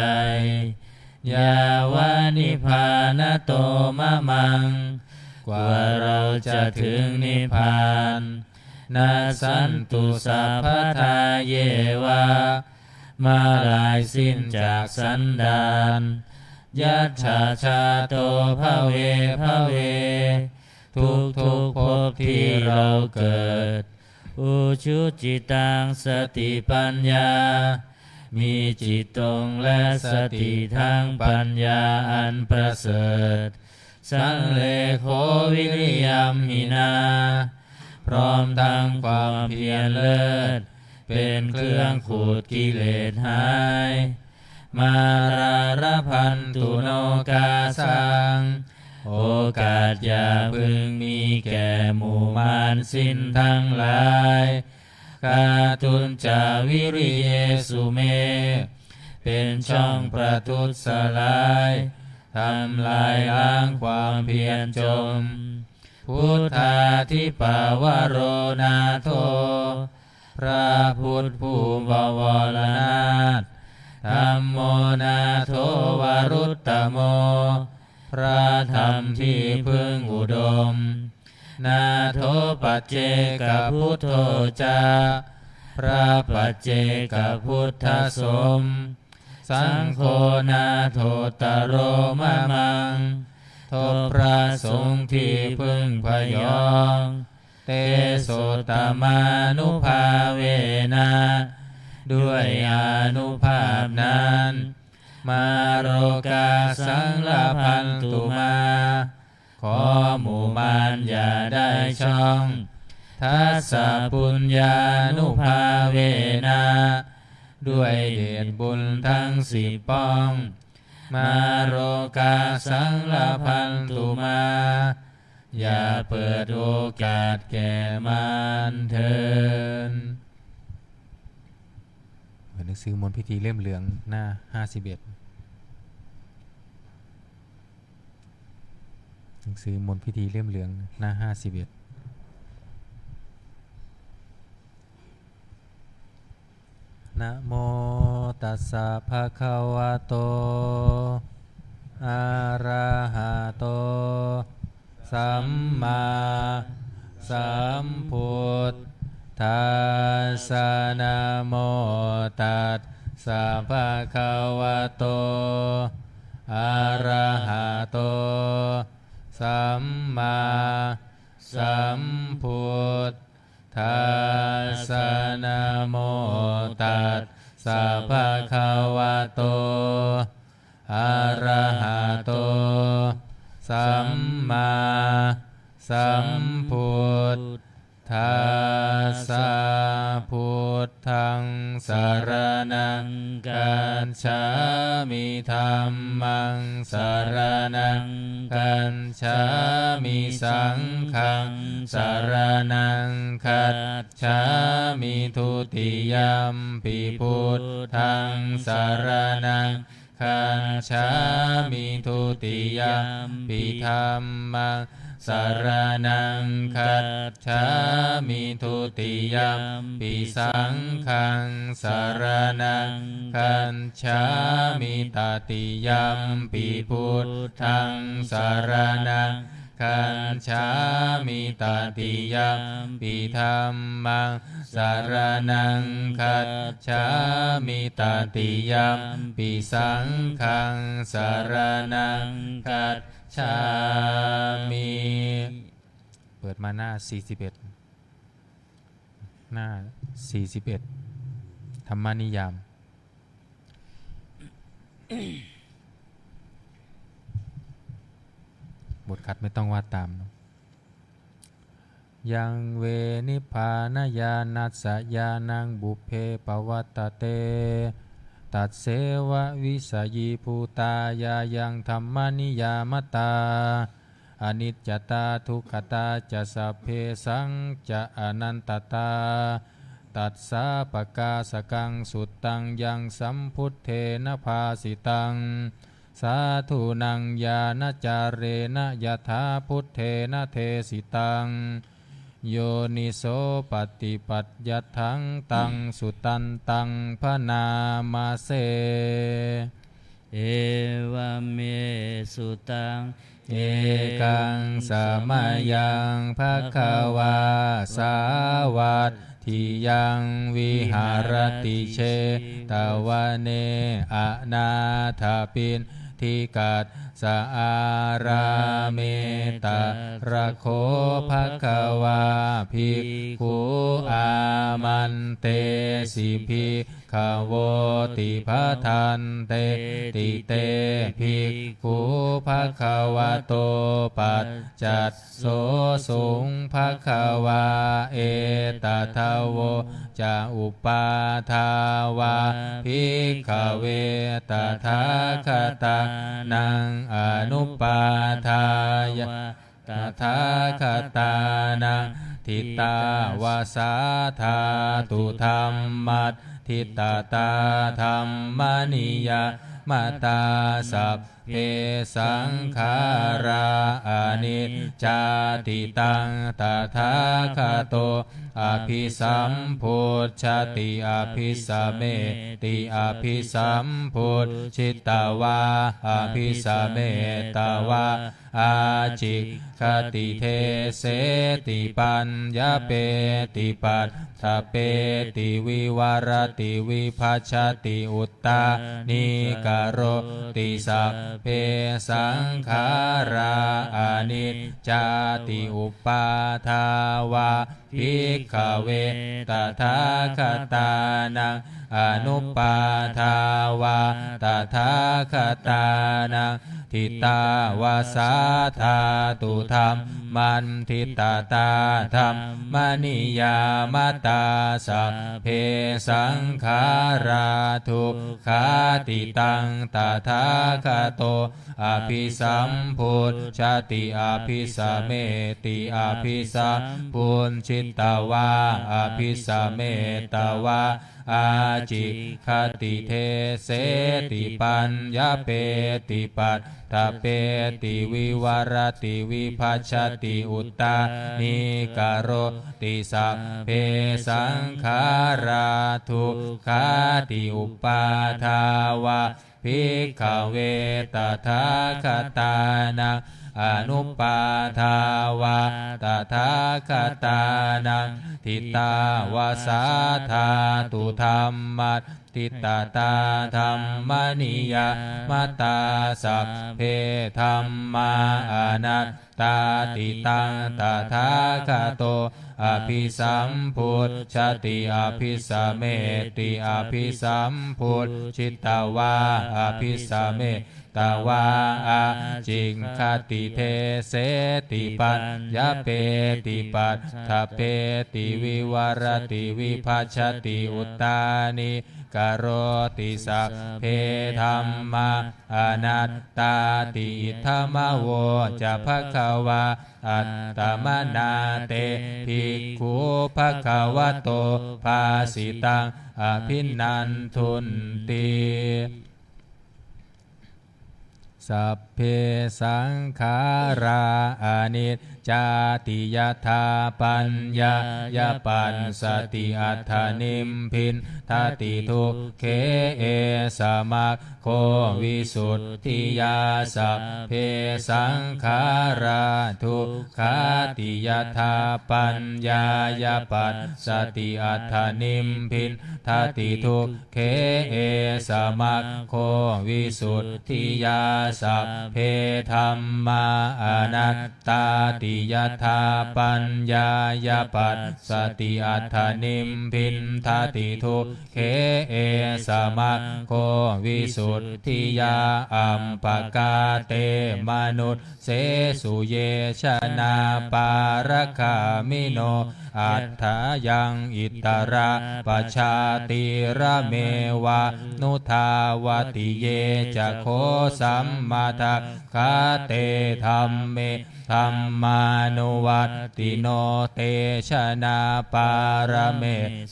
S2: ยาวานิพานโตมะมังกว่าเราจะถึงนิพพานนาสันตุสัพพทาเยวามาลายสิ้นจากสันดานยัจฉาชาโตภเวภเวทุกภพที่เราเกิดอุชุจิตังสติปัญญามีจิตตรงและสติทั้งปัญญาอันประเสริฐสังเลโควิริยมหินาพร้อมทั้งความเพียรเลิศเป็นเครื่องขูดกิเลสหายมาราระพันตุโนกาสังโอกาสอย่าพึงมีแก่หมู่มารสิ้นทั้งหลายกาตุนจาวิริเยสุเมเป็นช่องประทุษลายทำลายล้างความเพียรจมพุทธาธิปาวโรนาโทพระพุทธผู้บวรนาถธัมโมนาโทวรุตตโมพระธรรมที่พึ่งอุดมนาโทปัจเจกพุทโธจาพระปัจเจกพุทธสมสังโฆนาโทตโรมะมังโทพระสงฆ์ที่พึ่งพยองเตโสตมานุภาเวนะด้วยอานุภาพนั้นมาโรกาสังลพันตุมาขอหมู่มารอย่าได้ช่องทัสสะปุญญานุภาเวนะด้วยเดชบุญทั้งสี่ป้องมาโรกาสังลพันตุมา
S1: อย่าเปิดโอกาสแก่มันเถิดหนังสือมนต์พิธีเล่มเหลืองหน้า51หนังสือมนต์พิธีเล่มเหลืองหน้า51นะโมตัสสะภะคะวะโตอะระหะโตสัมมาสัมพุทธัสสะนะโมตัสสะภะคะวะโตอะระหะโตสัมมาสัมพุทธัสสะนะโมตัสสะภะคะวะโตอะระหะโตสัมมาสัมพุทธัสสะพุทธังสรณังกัจฉามิธัมมังสรณังกัจฉามิสังฆังสรณังคัจฉามิทุติยัมปิพุทธังสรณังคัจฉามิทุติยัมปิธัมมังสรณังคัจฉามิทุติยัมปิสังฆังสรณังคัจฉามิตติยัมปิพุทธังสรณังคัจฉามิตติยัมปิธัมมังสรณังคัจฉามิตติยัมปิสังฆังสรณังคัจฉามิเปิดมาหน้า41หน้า41ธรรมนิยามบทขัดไม่ต้องวาดตามเนอะยังเวนิพพานญาณัสสะญาณังบุพเพปวัตตเตตัดเสวะวิสยีภูตายายังธรรมนิยามตาอนิจจตาทุกขตาจะสัพเพสังจะอนันตตาตัสสะปะกาสกังสุตตังยังสัมพุทเทนะภาสิตังสาธุนังญาณจาเรนะยถาพุทเทนะเทสิตังโยนิโสปฏิปัจยัตถังตังสุตันตังพนามาเส
S2: เอวเมสุตัง
S1: เอกังสมายังภควาสาวัตถิยังวิหารติเชตวเนอนาถปินทิกัสสะอาราเมตระโคภควาภิกขุอามันเตสิภิกขโวติภทันเตติเตภิกขุภควโตปัจจัตโสสุงภควาเอตทาวโวจะอุปาทาวาภิกขเวตถาคตานังอนุปาทายะตถาคตานังทิตาวาสาธาตุธรรมัตทิตตาธรรมนิยามตาสัพเพสังขาราอนิจจาติตังตถาคโตอภิสัมพุทธติอภิสัมเมติอภิสัมพุทธิตวาอภิสัมเมตวาอาจิคติเทเสติปัญญาเปติปัตถเปติวิวารติวิภัชชติอุตตานิกโรติสัพเพสังขาราอนิจจาติอุปาทาวาภิ ภิกขเวตถาคตานังอนุปาทาวาตถาคตานังทิตาวาสาธาตุธรรมมันทิตตาธรรมมนิยามตาสัพเพสังขาราทุกขาติตังตถาคโตอภิสัมพุทธติอภิสัมเมติอภิสัมพุญชิตวาอภิสัมเมตวาอาจิคติเทเสติปัญญาเปติปัตถะเปติวิวารติวิภัชชติอุตตานิกโรติสัพเพสังขาราทุกขาติอุปาทาวาภิกขเวตถาคตานังอนุปาทาวาตถาคตานังทิตาวาสาธาตุธรรมัตติตตาธรรมนิยามตาสัพเพธรรมาอนัตตาติตังตถาคโตอภิสัมพุทธติอภิสัมเมติอภิสัมพุทธชิตวาอภิสัมเมตวาอาจิงคติเทเสติปัญญาเปติปัตถะเปติวิวารติวิภัชชติอุตตานิกโรติสัพเพธัมมาอนัตตาติอิทธมโวจะภควาอัตตมนาเตภิกขุภควโตภาสิตังอภินันทุนติสัพเพสังขาราอนิจจติยถาปัญญายปัสสติอัฏฐนิมพินทติทุกเขเอสมัคโควิสุทธิยาสัพเพสังขาราทุกขาติยถาปัญญายปัสสติอัฏฐนิมพินทติทุกเขเอสมัคโควิสุทธิยาสัพเพธัมมาอนัตตาติยถาปัญญายปัสสติอัฏฐนิมพินทติทุกเขเอสมัคโควิสุทธิยาอัมปกาเตมนุษเสสุเยชนาปารคามิโนอัฏฐายังอิตระปชาติระเมวะนุทาวติเยจะโคสัมมาทัคคาเตธัมเมธัมมานุวัตติโนเตชนาปารเม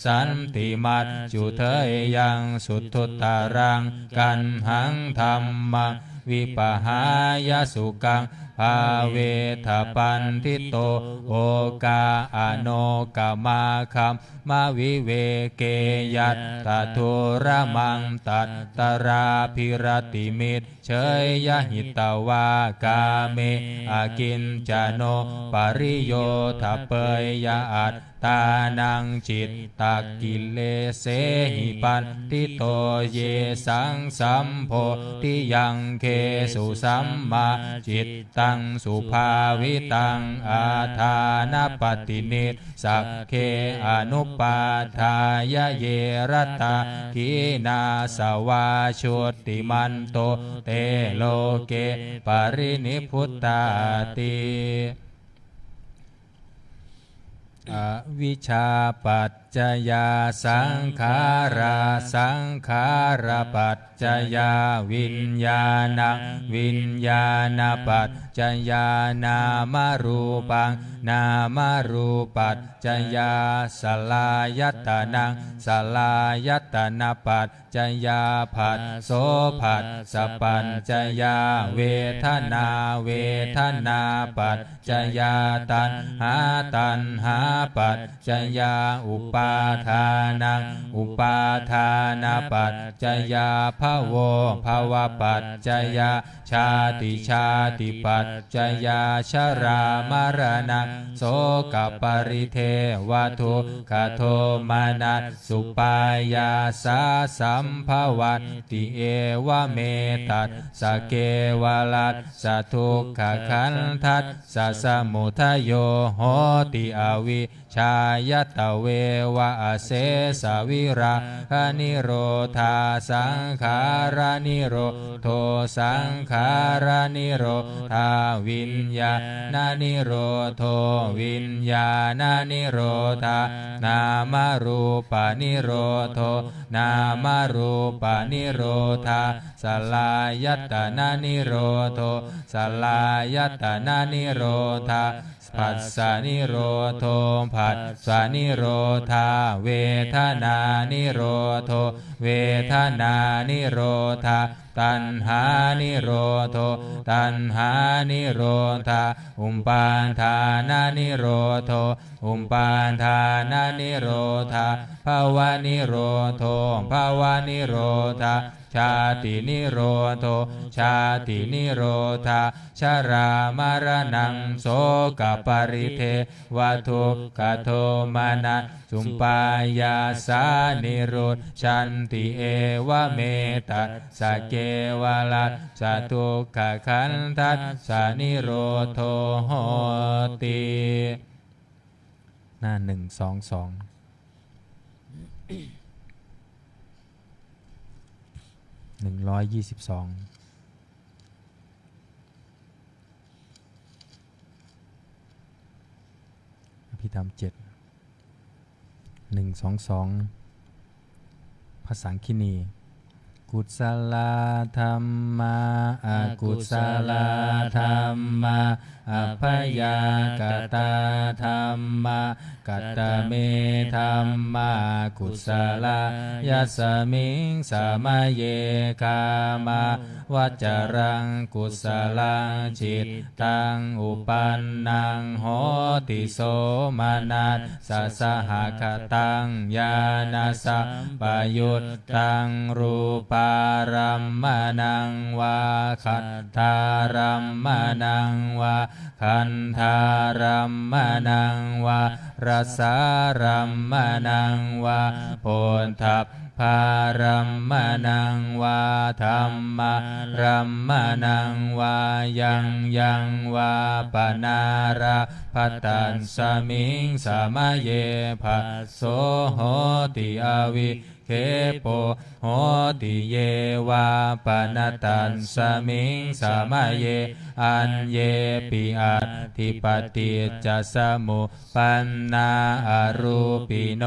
S1: สันติมัจจุเทยยังสุทุตตารังกันหังธัมมังวิปหายสุกังภาเวทปันทิโตโอกาอโนกามาคัมมาวิเวเกยัตตทุระมังตัตตราภิรติมิตเชยยหิตวากาเมอากินจโนปริโยทเปยยะอัตตานังจิตตักกิเลเสหิปันติโตเยสังสัมโพธิยังเคสุสัมมาจิตตังสุภาวิตังอาทานปฏินิสักเคอนุปาทายเยรตากีนาสวาชุติมันโตเตโลเกปรินิพุตตาติอวิชชาปัจจยาสังขาราสังขารปัจจยาวิญญาณังวิญญาณปัจจยานามรูปังนามรูปัจจยาสลายตนังสลายตนะปัจจยาผัสโสผัสสะปัญจยาเวทนาเวทนาปัจจยาตัณหาปัจจยาอุปาทานังอุปาทานาปัจจยาภโวภวปัจจยาชาติปัจจยาชรามรณะโสกปริเทวทุกขโทมานัสสุปายาสาสัมภวันติเอวเมตัสสะเกวลัสสะทุกขขันธัสสะสมุทัยโยโหติอวิช ชายตะเววะเสสวิราคนิโรธาสังขารานิโรโทสังขารานิโรธาวิญญาณนิโรโทวิญญาณนิโรธานามรูปานิโรโทนามรูปานิโรธาสลายตนะนิโรโทสลายตนะนิโรธาผัสสะนิโรโทผัสสะนิโรธาเวทนานิโรโทเวทนานิโรธาตัณหานิโรโทตัณหานิโรธาอุปาทานานิโรโทอุปาทานานิโรธาภาวะนิโรโทภาวะนิโรธาชาตินิโรโทชาตินิโรธาชรามรณังโสกปริเทวทุกขโทมานะสุปายาสานิโรธชันติเอวะเมตัสสะเกวะละสะทุกขขันธัสสะนิโรโทโหติหน้า122122อภิธรรม7 122ภาษาอังคินีกุศลธรรมาอกุศลธรรมาอัพยากตาธรรมากัตตะเมธรรมากุศลยัสมิงสมัยเยกามาวัจจรังกุศลังจิตตังอุปันนังโหติโสมานัสสะสหคตังญาณสัมปยุตตังรูปารัมมนังวาคัตถารัมมนังวาคันธารัมมนังวารสารัมมนังวาโพนทัพพารัมมนังวาธัมมารัมมนังวายังวาปนาราภัตตัสสมิงสมะเยภัสโสโหติอวิเคโปโหติเยวาปนตัสสมิงสมะเยอันเยปิอัตถิปติจัสมุปันนาอรูปิโน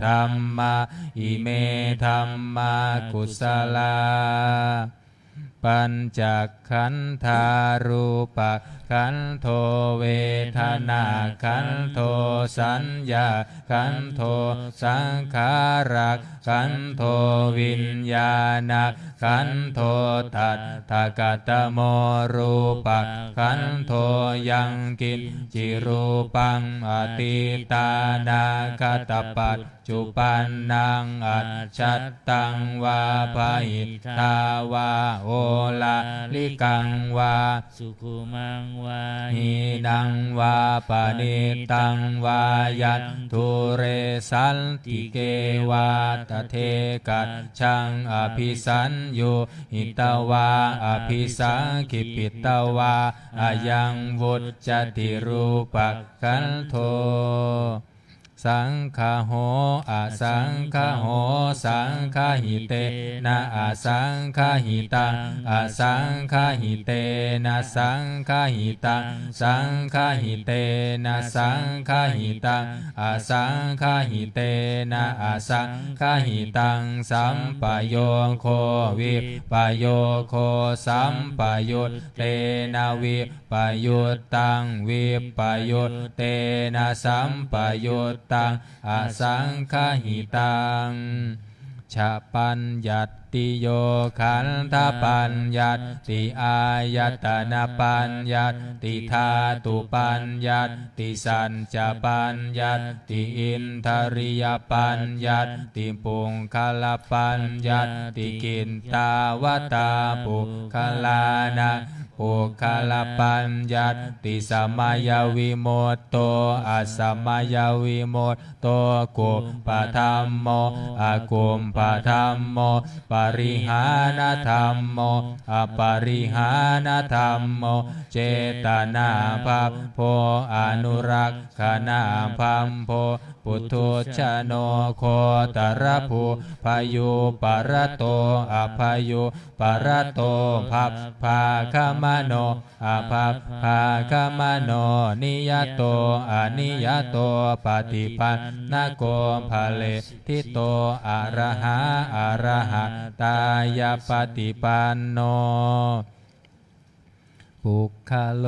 S1: ธัมมาอิเมธัมมากุศลาปัญจขันธารูปขันโทเวทนาขันโทสัญญาขันโทสังขารักขันโทวิญญาณขันโทตัตถกตโมรูปขันโทยังกินจิรูปังอติตานาคตปัจจุปันนังอัจฉัตตังวาภาหิทาวาโอลาลิกังวาสุขุมังวาหินังวาปณิตังวายันทุเรสันติเกวาตเทกัจฉังอภิสัญญูหิตวาอภิสังคิปิตวาอายังวุจจติรูปขันโทสังฆโหอสังฆโหสังฆหิเตนะอสังฆหิตังอสังฆหิเตนะสังฆหิตังสังฆหิเตนะสังฆหิตังอสังฆหิเตนะอสังฆหิตังสัมปโยโควิปโยโคสัมปยุตเตนะวิปยุตตังวิปยุตเตนะสัมปยุตตังอสังฆหิตังชะปัญญัตติโยขันธปัญญัตติอายตนะปัญญัตติธาตุปัญญัตติสัญจปัญญัตติอินทริยปัญญัตติปุงคลปัญญัตติกินตาวตาปุคลานะโพ ปุคลปัญญัติสมัยวิโมตโตอัสสมัยวิโมตโตกุปปะธัมโมอกุมปะธัมโมปริหานธัมโมอปริหานธัมโมเจตนาภัพโพอนุรักขณาภัมโพปุถุชโนโคตรภูพายุปรโตอภายุปรโตภัพภาคมโนอภัพภาคมโนนิยโตอนิยโตปฏิปันนะโกภะเลทิโตอะระหะอะระหะตายาปฏิปันโนปุคคโล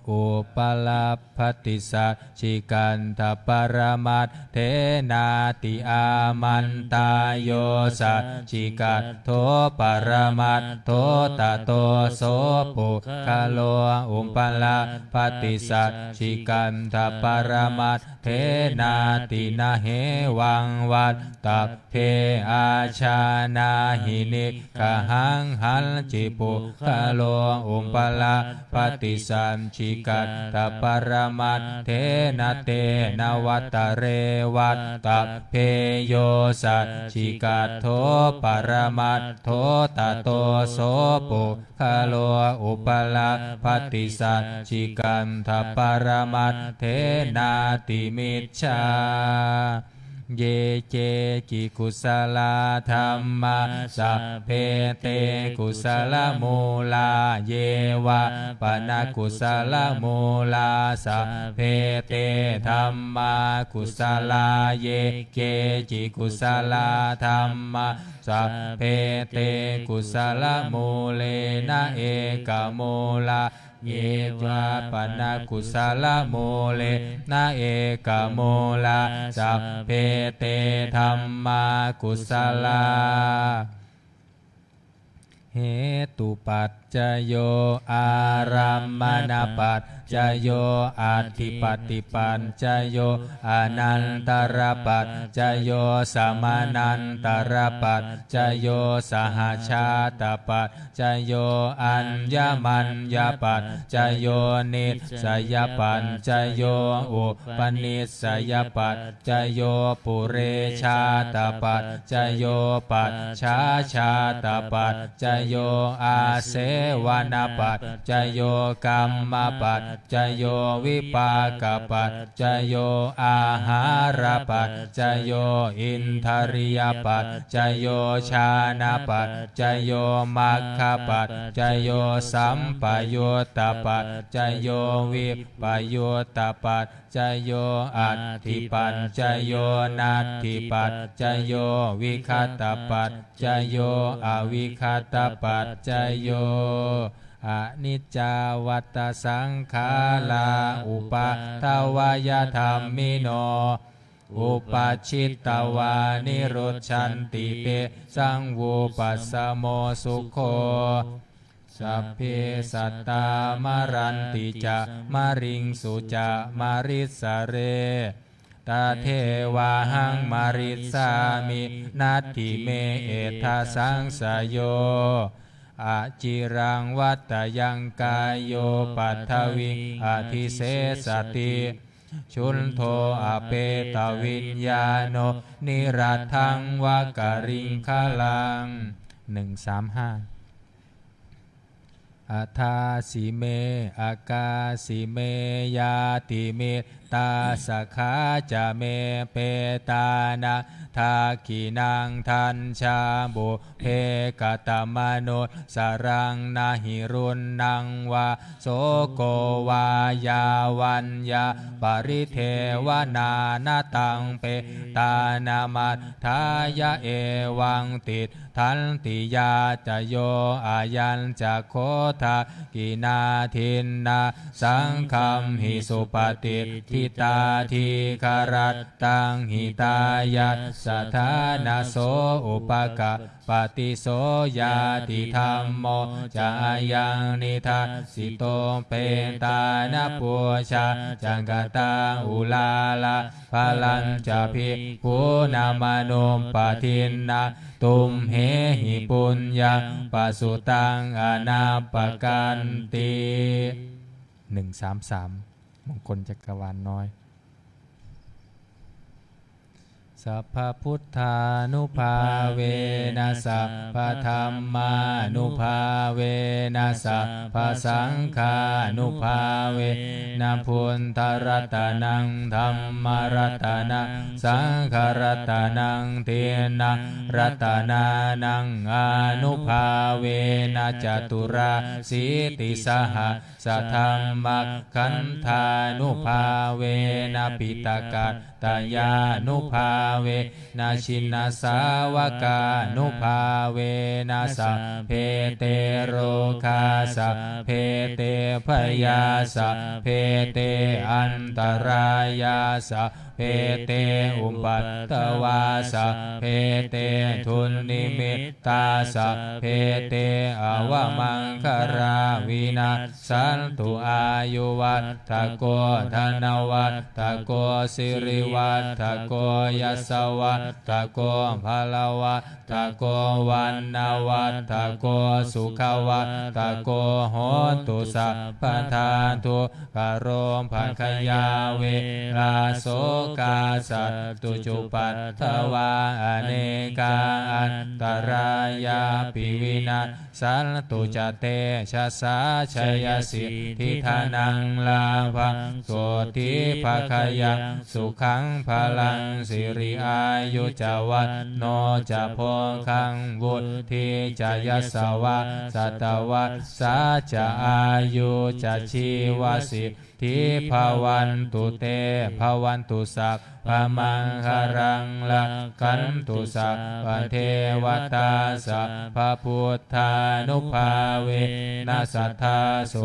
S1: อุปลัพพติสัจฉิกันทปรมัตถ์เทนาติอามันตายโยสัจฉิกัตโธปรมัตถ์โธตโตโสปุคคโลอุปลัพพติสัจฉิกันทปรมัตถ์เทนาตินะเหวังวัตตะเพอาชานาหินิกหังหันจิปุคคโลอุปลัพพติสัจฉิกัตถปรมัตถ์เทนะเตนะวัตตะเรวัตตะเพโยสัจฉิกัตโธปรมัตถ์โธตโตโสปุคคโลอุปลัพพติสัจฉิกันทปรมัตถ์เทนาติมิจฉาเยเจกิกุสลาธัมมาสัพเพเตกุสลมูลาเยวะปนะกุสลมูลาสัพเพเตธัมมากุสลาเยเกจิกุสลาธัมมาสัพเพเตกุสลมูเลนะเอกมูลาเยวะปนะกุสลมูเลนะเอกมูลาสัพเพเตธัมมากุสลาเหตุปัจจโยอารัมมณปัจจโยอธิปติปัจจโยอนันตรปัจจโยสมานันตรปัจจโยสหชาตปัจจโยอัญญมัญญปัจจโยนิสยปัจจโยอุปนิสยปัจจโยปุเรชาตปัจจโยปัจฉาชาตปัจจโยอาเสวนาปัจจโยกัมมปัจจโยวิปากปัจจโยอาหารปัจจโยอินทริยปัจจโยชานะปัจจโยมัคคปัจจโยสัมปยุตตปัจจโยวิปยุตตปัจจโยอัตถิปัจจโยนัตถิปัจจโยวิคัตตปัจจโยอวิคัตตปัจจโยอนิจจาวัตสังขาราอุปาทวายธัมมิโนอุปาชิตตวานิโรธชันติเตสังวูปัสสโมสุโขสัพเพสัตตามรันติจะมาริงสุจะมาริสเรตาเทวาหังมาริสามินัตถิเมเอทาสังสโยอาจิรังวัตยังกายโยปัทวิงอธิเสสติชุนโทอเปตวิญญาโนนิรัตถังวกริงคลัง135อัฏฐาสิเมอากาสิเมยาติเมตาสขาจะเมเปตานาทากินังทันชาบุเพกตมโนสรังนาหิรุณนังวาโสโกวายาวันยาปริเทวนานาตังเปตานามัฏฐายะเอวังติดทันติยาจโยอายัญจะโคทากินาทินนาสังคัมหิสุปฏิทิ ทิตาทีคารัตตังหิตายัสสะทานาโสอุปกะปฏิโสยาติธรรมโมจายังนิทัสสิโตเปตานะปุชาจังกตังอุลาลาภลัญจะภิกขุนามานุปปทินนาตุมเหหิปุญญังปัสสุตังอนาปกันติ133มงคลจักรวาลน้อยสัพพพุทธานุภาเวนะสัพพธัมมานุภาเวนะสัพพสังฆานุภาเวนะพุทธรัตนังธัมมรัตนังสังฆรัตนังเทนะรัตนานังอนุภาเวนะจตุราสีติสหสัทธัมมัคคันธานุภาเวนะปิตกัตตยานุภาเวนะชินสาวกานุภาเวนะสัพเพเตโรคาสัพเพเตพยาสัพเพเตอันตรายาสัพเพเตอุปัตตวาสัพเพเตทุนนิมิตตาสัพเพเตอวมังคาราวินาสันตุอายุวัตถโกธนวัตถโกสิริวัตถโกยัสสวัตถโกภลวัตถโกวันนาวัตถโกสุขวัตถโกโหตุสัพพทาทุกโรมภคยาเวลาโสกาสัตตุจุปัตถวาอเนกาอันตรายาปิวินาสันตุจเตชะสาชยสิทธิธานังลาภังโสติภคยังสุขังพลังสิริอายุจวันโนจะโพคังวุฒิจะยัสสวะสัตวัสสะจะอายุจะชีวสิทธิภวันตุเตภวันตุสัพพมังคารังละกันตุสัพพเทวตาสัพพพุทธานุภาเวนัสสัทธาโส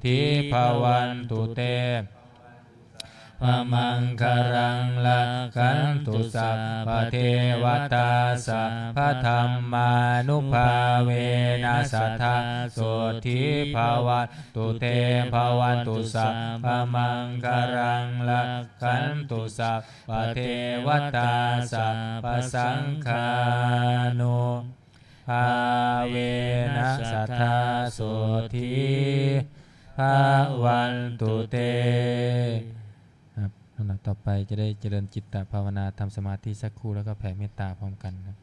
S1: ทิภวันตุเตพมังคารังละกันตุสัพพเทวตาสัพพธรรมานุภาเวนัสสัทธาโสทิภวันตุเตภวันตุสัพพมังคารังละกันตุสัพพเทวตาสัพพสังฆานุภาเวนัสสัทธาโสทิภวันตุเตลำดับต่อไปจะได้เจริญจิตตภาวนาทำสมาธิสักครู่แล้วก็แผ่เมตตาพร้อมกันครับ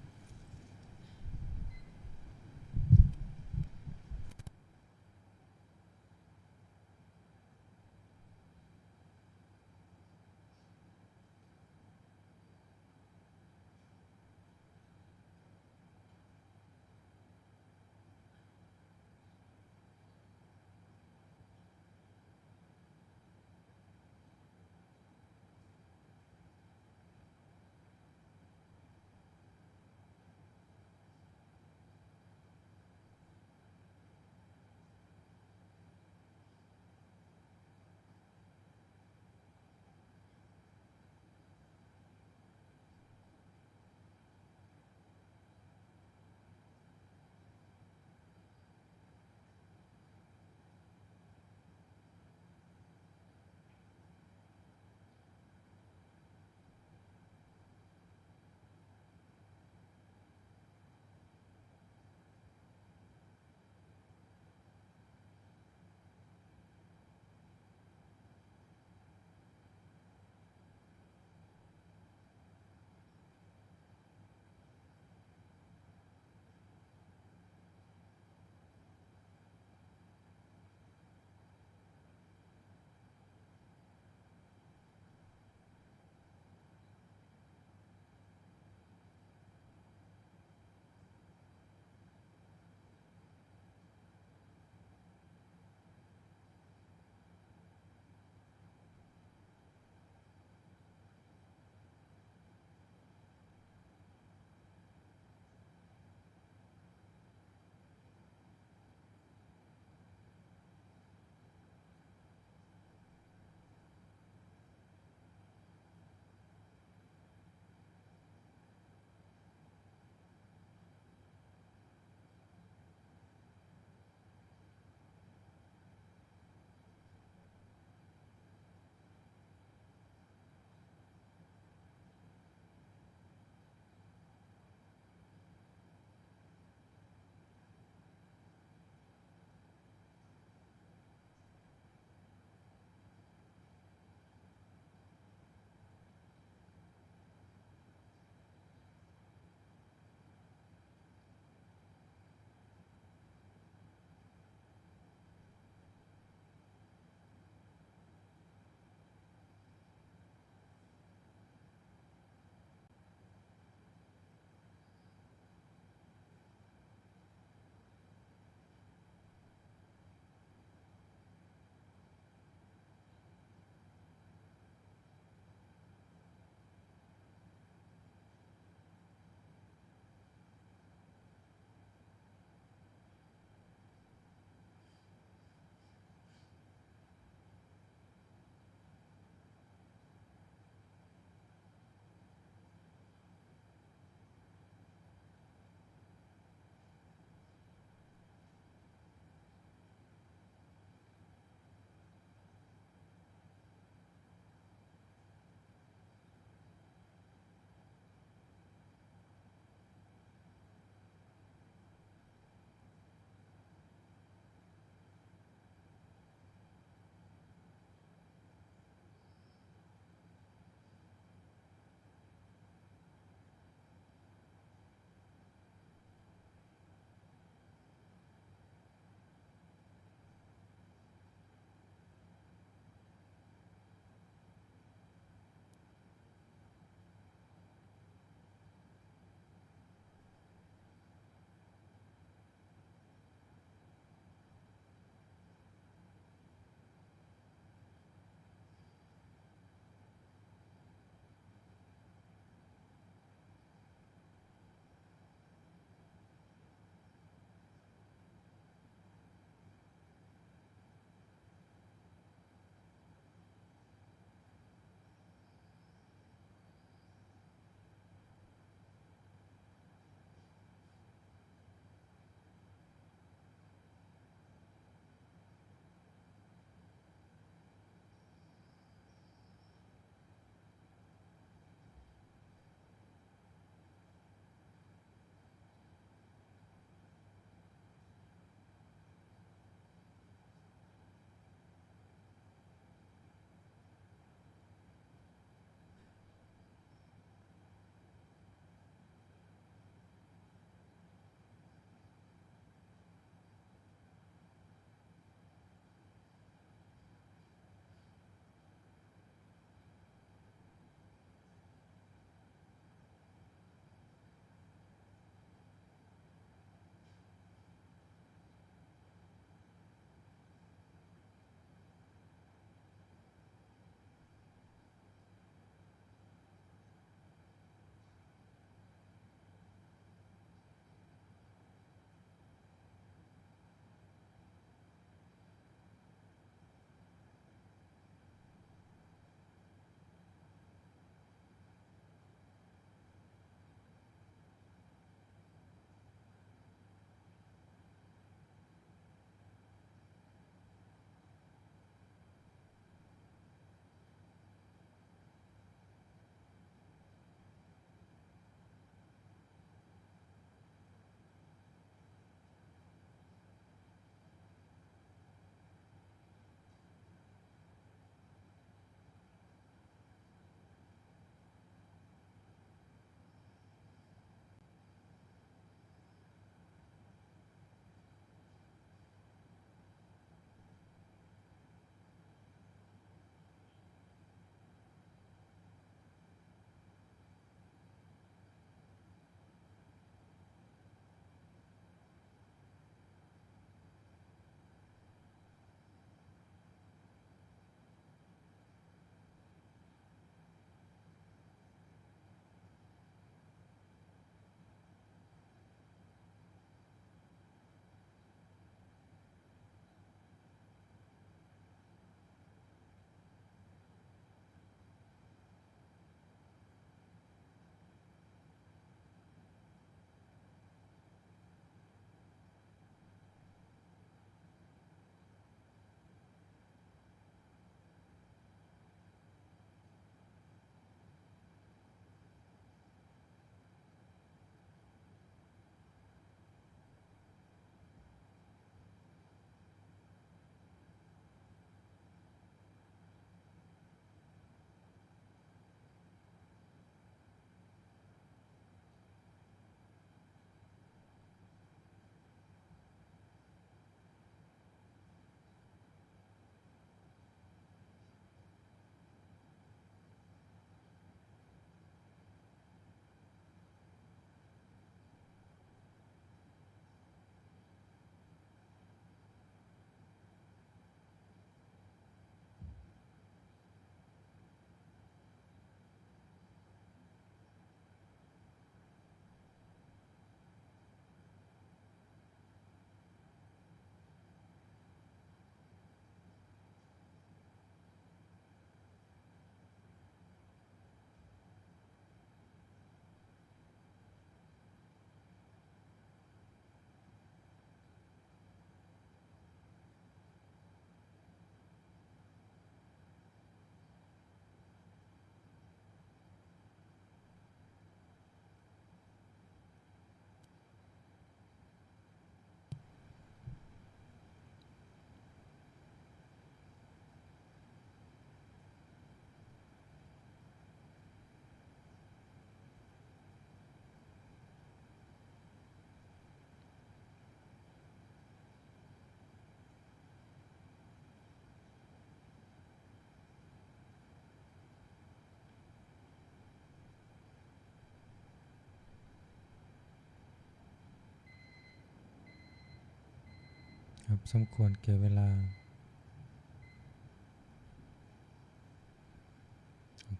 S1: สมควรแก่เวลา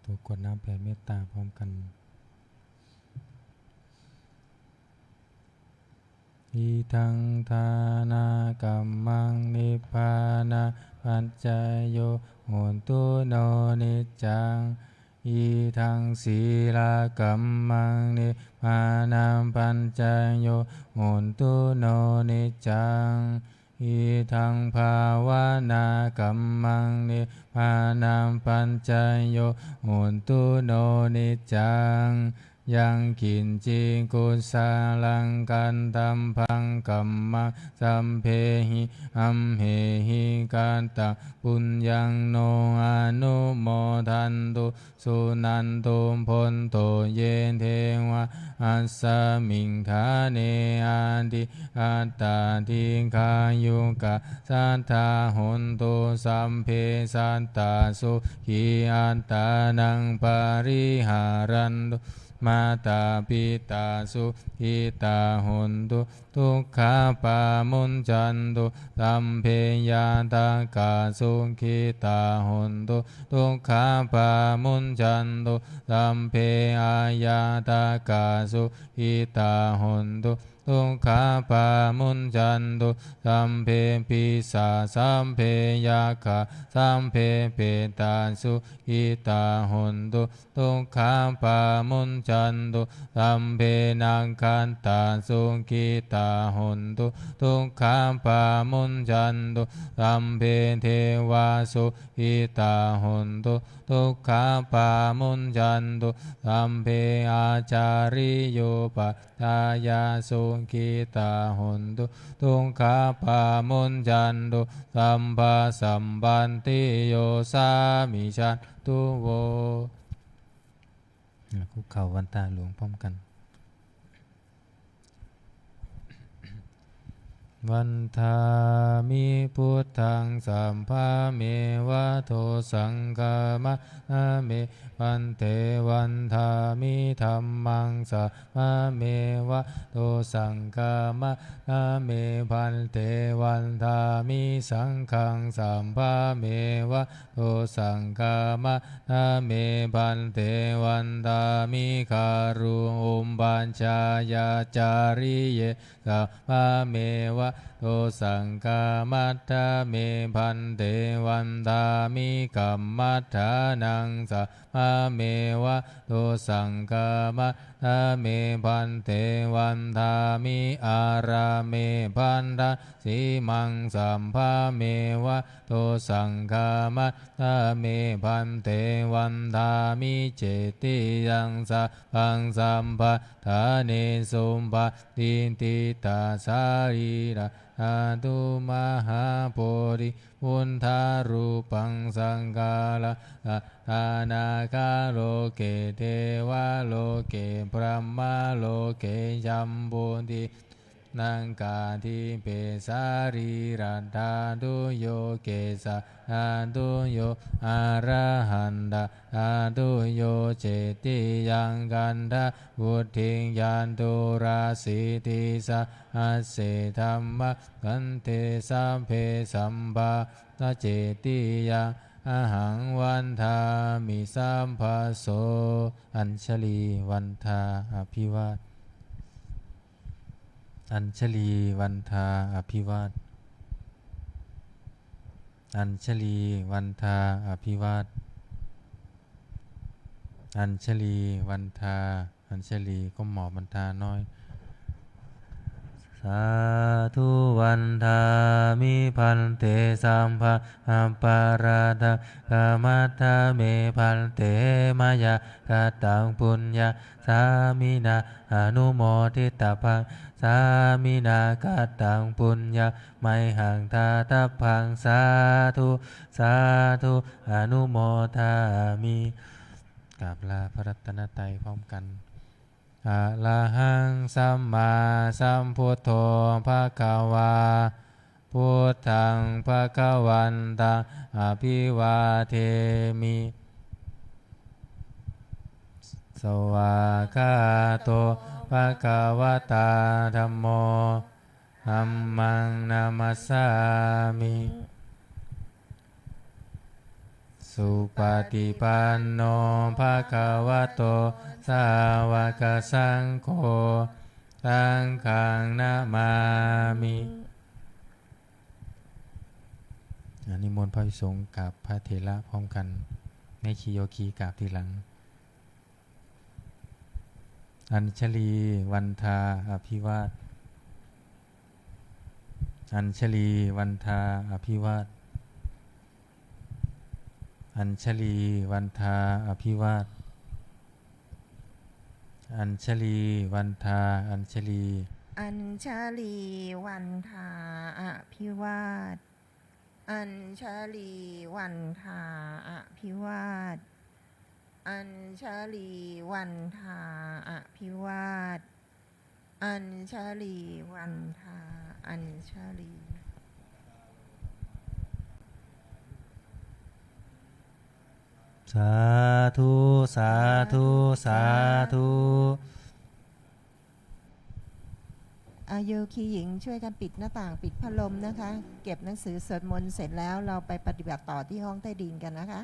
S1: ตัวกดน้ำแผ่เมตตาพร้อมกันอิทังทานากรรมังนิพพานาปัจจายโยโหนตุโนนิจจังอิทังศีลกัมมังนิพพานาปัจจายโยโหนตุโนนิจจังอิทังภาวนากัมมังนิพพานาปัจจายโยโหนตุโนนิจจังยังกินจิกุสาลังกันตัมพังกัมมังสัมเพหิอัมเหหิกันตังปุญญังโนอนุโมทันตุสุนันตุพนโตเยเทวะอัสสมิงคาเนอันติอัตตาทิคายุกะสัทธาหุนตุสัมเพสัตตาสุขีอัตตานังปาริหารันตุมาตาปิตาสุขิตาหุนตุทุกขาปามุนจันตุสัมเพยาตากาสุขิตาหุนตุทุกขาปามุนจันตุสัมเพอายาตากาสุขิตาหุนตุทุกขาปามุนจันตุสัมเพปิสาสัมเพยาคาสัมเพเปตาสุขิตาหุนตุทุกขาปามุนจันตุสัมเพนังคันตาสุขิตาหุนตุทุกขาปามุนจันตุสัมเพเทวาสุขิตาหุนตุทุกขาปามุนจันตุสัมเพอาจาริโยปตายาสุขิตาหุนตุทุกขาปามุนจันตุสัมภาสัมปันติโยสามิชันตุโวคุกเข่าวันตาหลวงพร้อมกันวันทามิพุทธังสัมภาเมวะโทสังฆามะเมวันเตวันทามิธัมมังสัมภาเมวะโทสังฆามะเมพันเตวันทามิสังฆังสัมภาเมวะโทสังฆามะเมพันเตวันทามิคารุอุมบัญชายาจาริเยสัมภาเมวะโตสังฆามัตถะเมพันเตวันทามิกัมมัฏฐานังสัมมาเมวะโตสังฆามัตถะเมพันเตวันทามิอาราเมพันธะสีมังสัมภาเมวะโตสังฆามัตถะเมพันเตวันทามิเจติยังสัพพังสัมภะทาเนสุมปะติติตาสารีระอาตุมหาโพธิพุทธารูปังสังฆาละทานาคาโลเกเทวะโลเกพระมะโลเกยัมปุตินังกาทิเปสารีรัตถาตุโยเกสะธาตุโยอะระหันตะธาตุโยเจติยังกันทะวุทิยันตุราสิติสะหัสเสธัมมะกันเตสัมเพสัมปะตะเจติยังอะหังวันทามิสัมภะโสอัญชลีวันทาอภิวาทอัญชลีวันทาอภิวาทอัญชลีวันทาอภิวาทอัญชลีวันทาอัญชลีก็หมอบวันทาน้อยสาธุวันทามิพันเตสัมภะปาราทะกามัตถะเมพันเตมายากตังปุญญาสามินาอนุโมทิตาภังสามินากัตตังปุญญาไมหังทาตพังสาธุสาธุอนุโมทามิกราบลาพระรัตนตรัยพร้อมกันอะระหังสัมมาสัมพุทโธภะคะวาพุทธังภะคะวันตังอภิวาเทมิสวากขาโตภะคะวะตาธัมโม ธัมมังนามัสสามิสุปฏิปันโนภะคะวะโตสาวกสังโฆสังฆังนะมามินิมนต์พระภิกษุสงฆ์กับพระเถระพร้อมกันแม่ชีโยคีกราบทีหลังอัญชลีวันทาอภิวาทอัญชลีวันทาอภิวาทอัญชลีวันทาอภิวาทอัญชลีวันทาอัญชลี
S3: อัญชลีวันทาอภิวาทอัญชลีวันทาอภิวาทอัญชลีวันทาอภิวาทอัญชลีวันทาอัญชลี
S1: สาธุสาธุสาธุ
S3: โยคีหญิงช่วยกันปิดหน้าต่างปิดพัดลมนะคะเก็บหนังสือสวดมนต์เสร็จแล้วเราไปปฏิบัติต่อที่ห้องใต้ดินกันนะคะ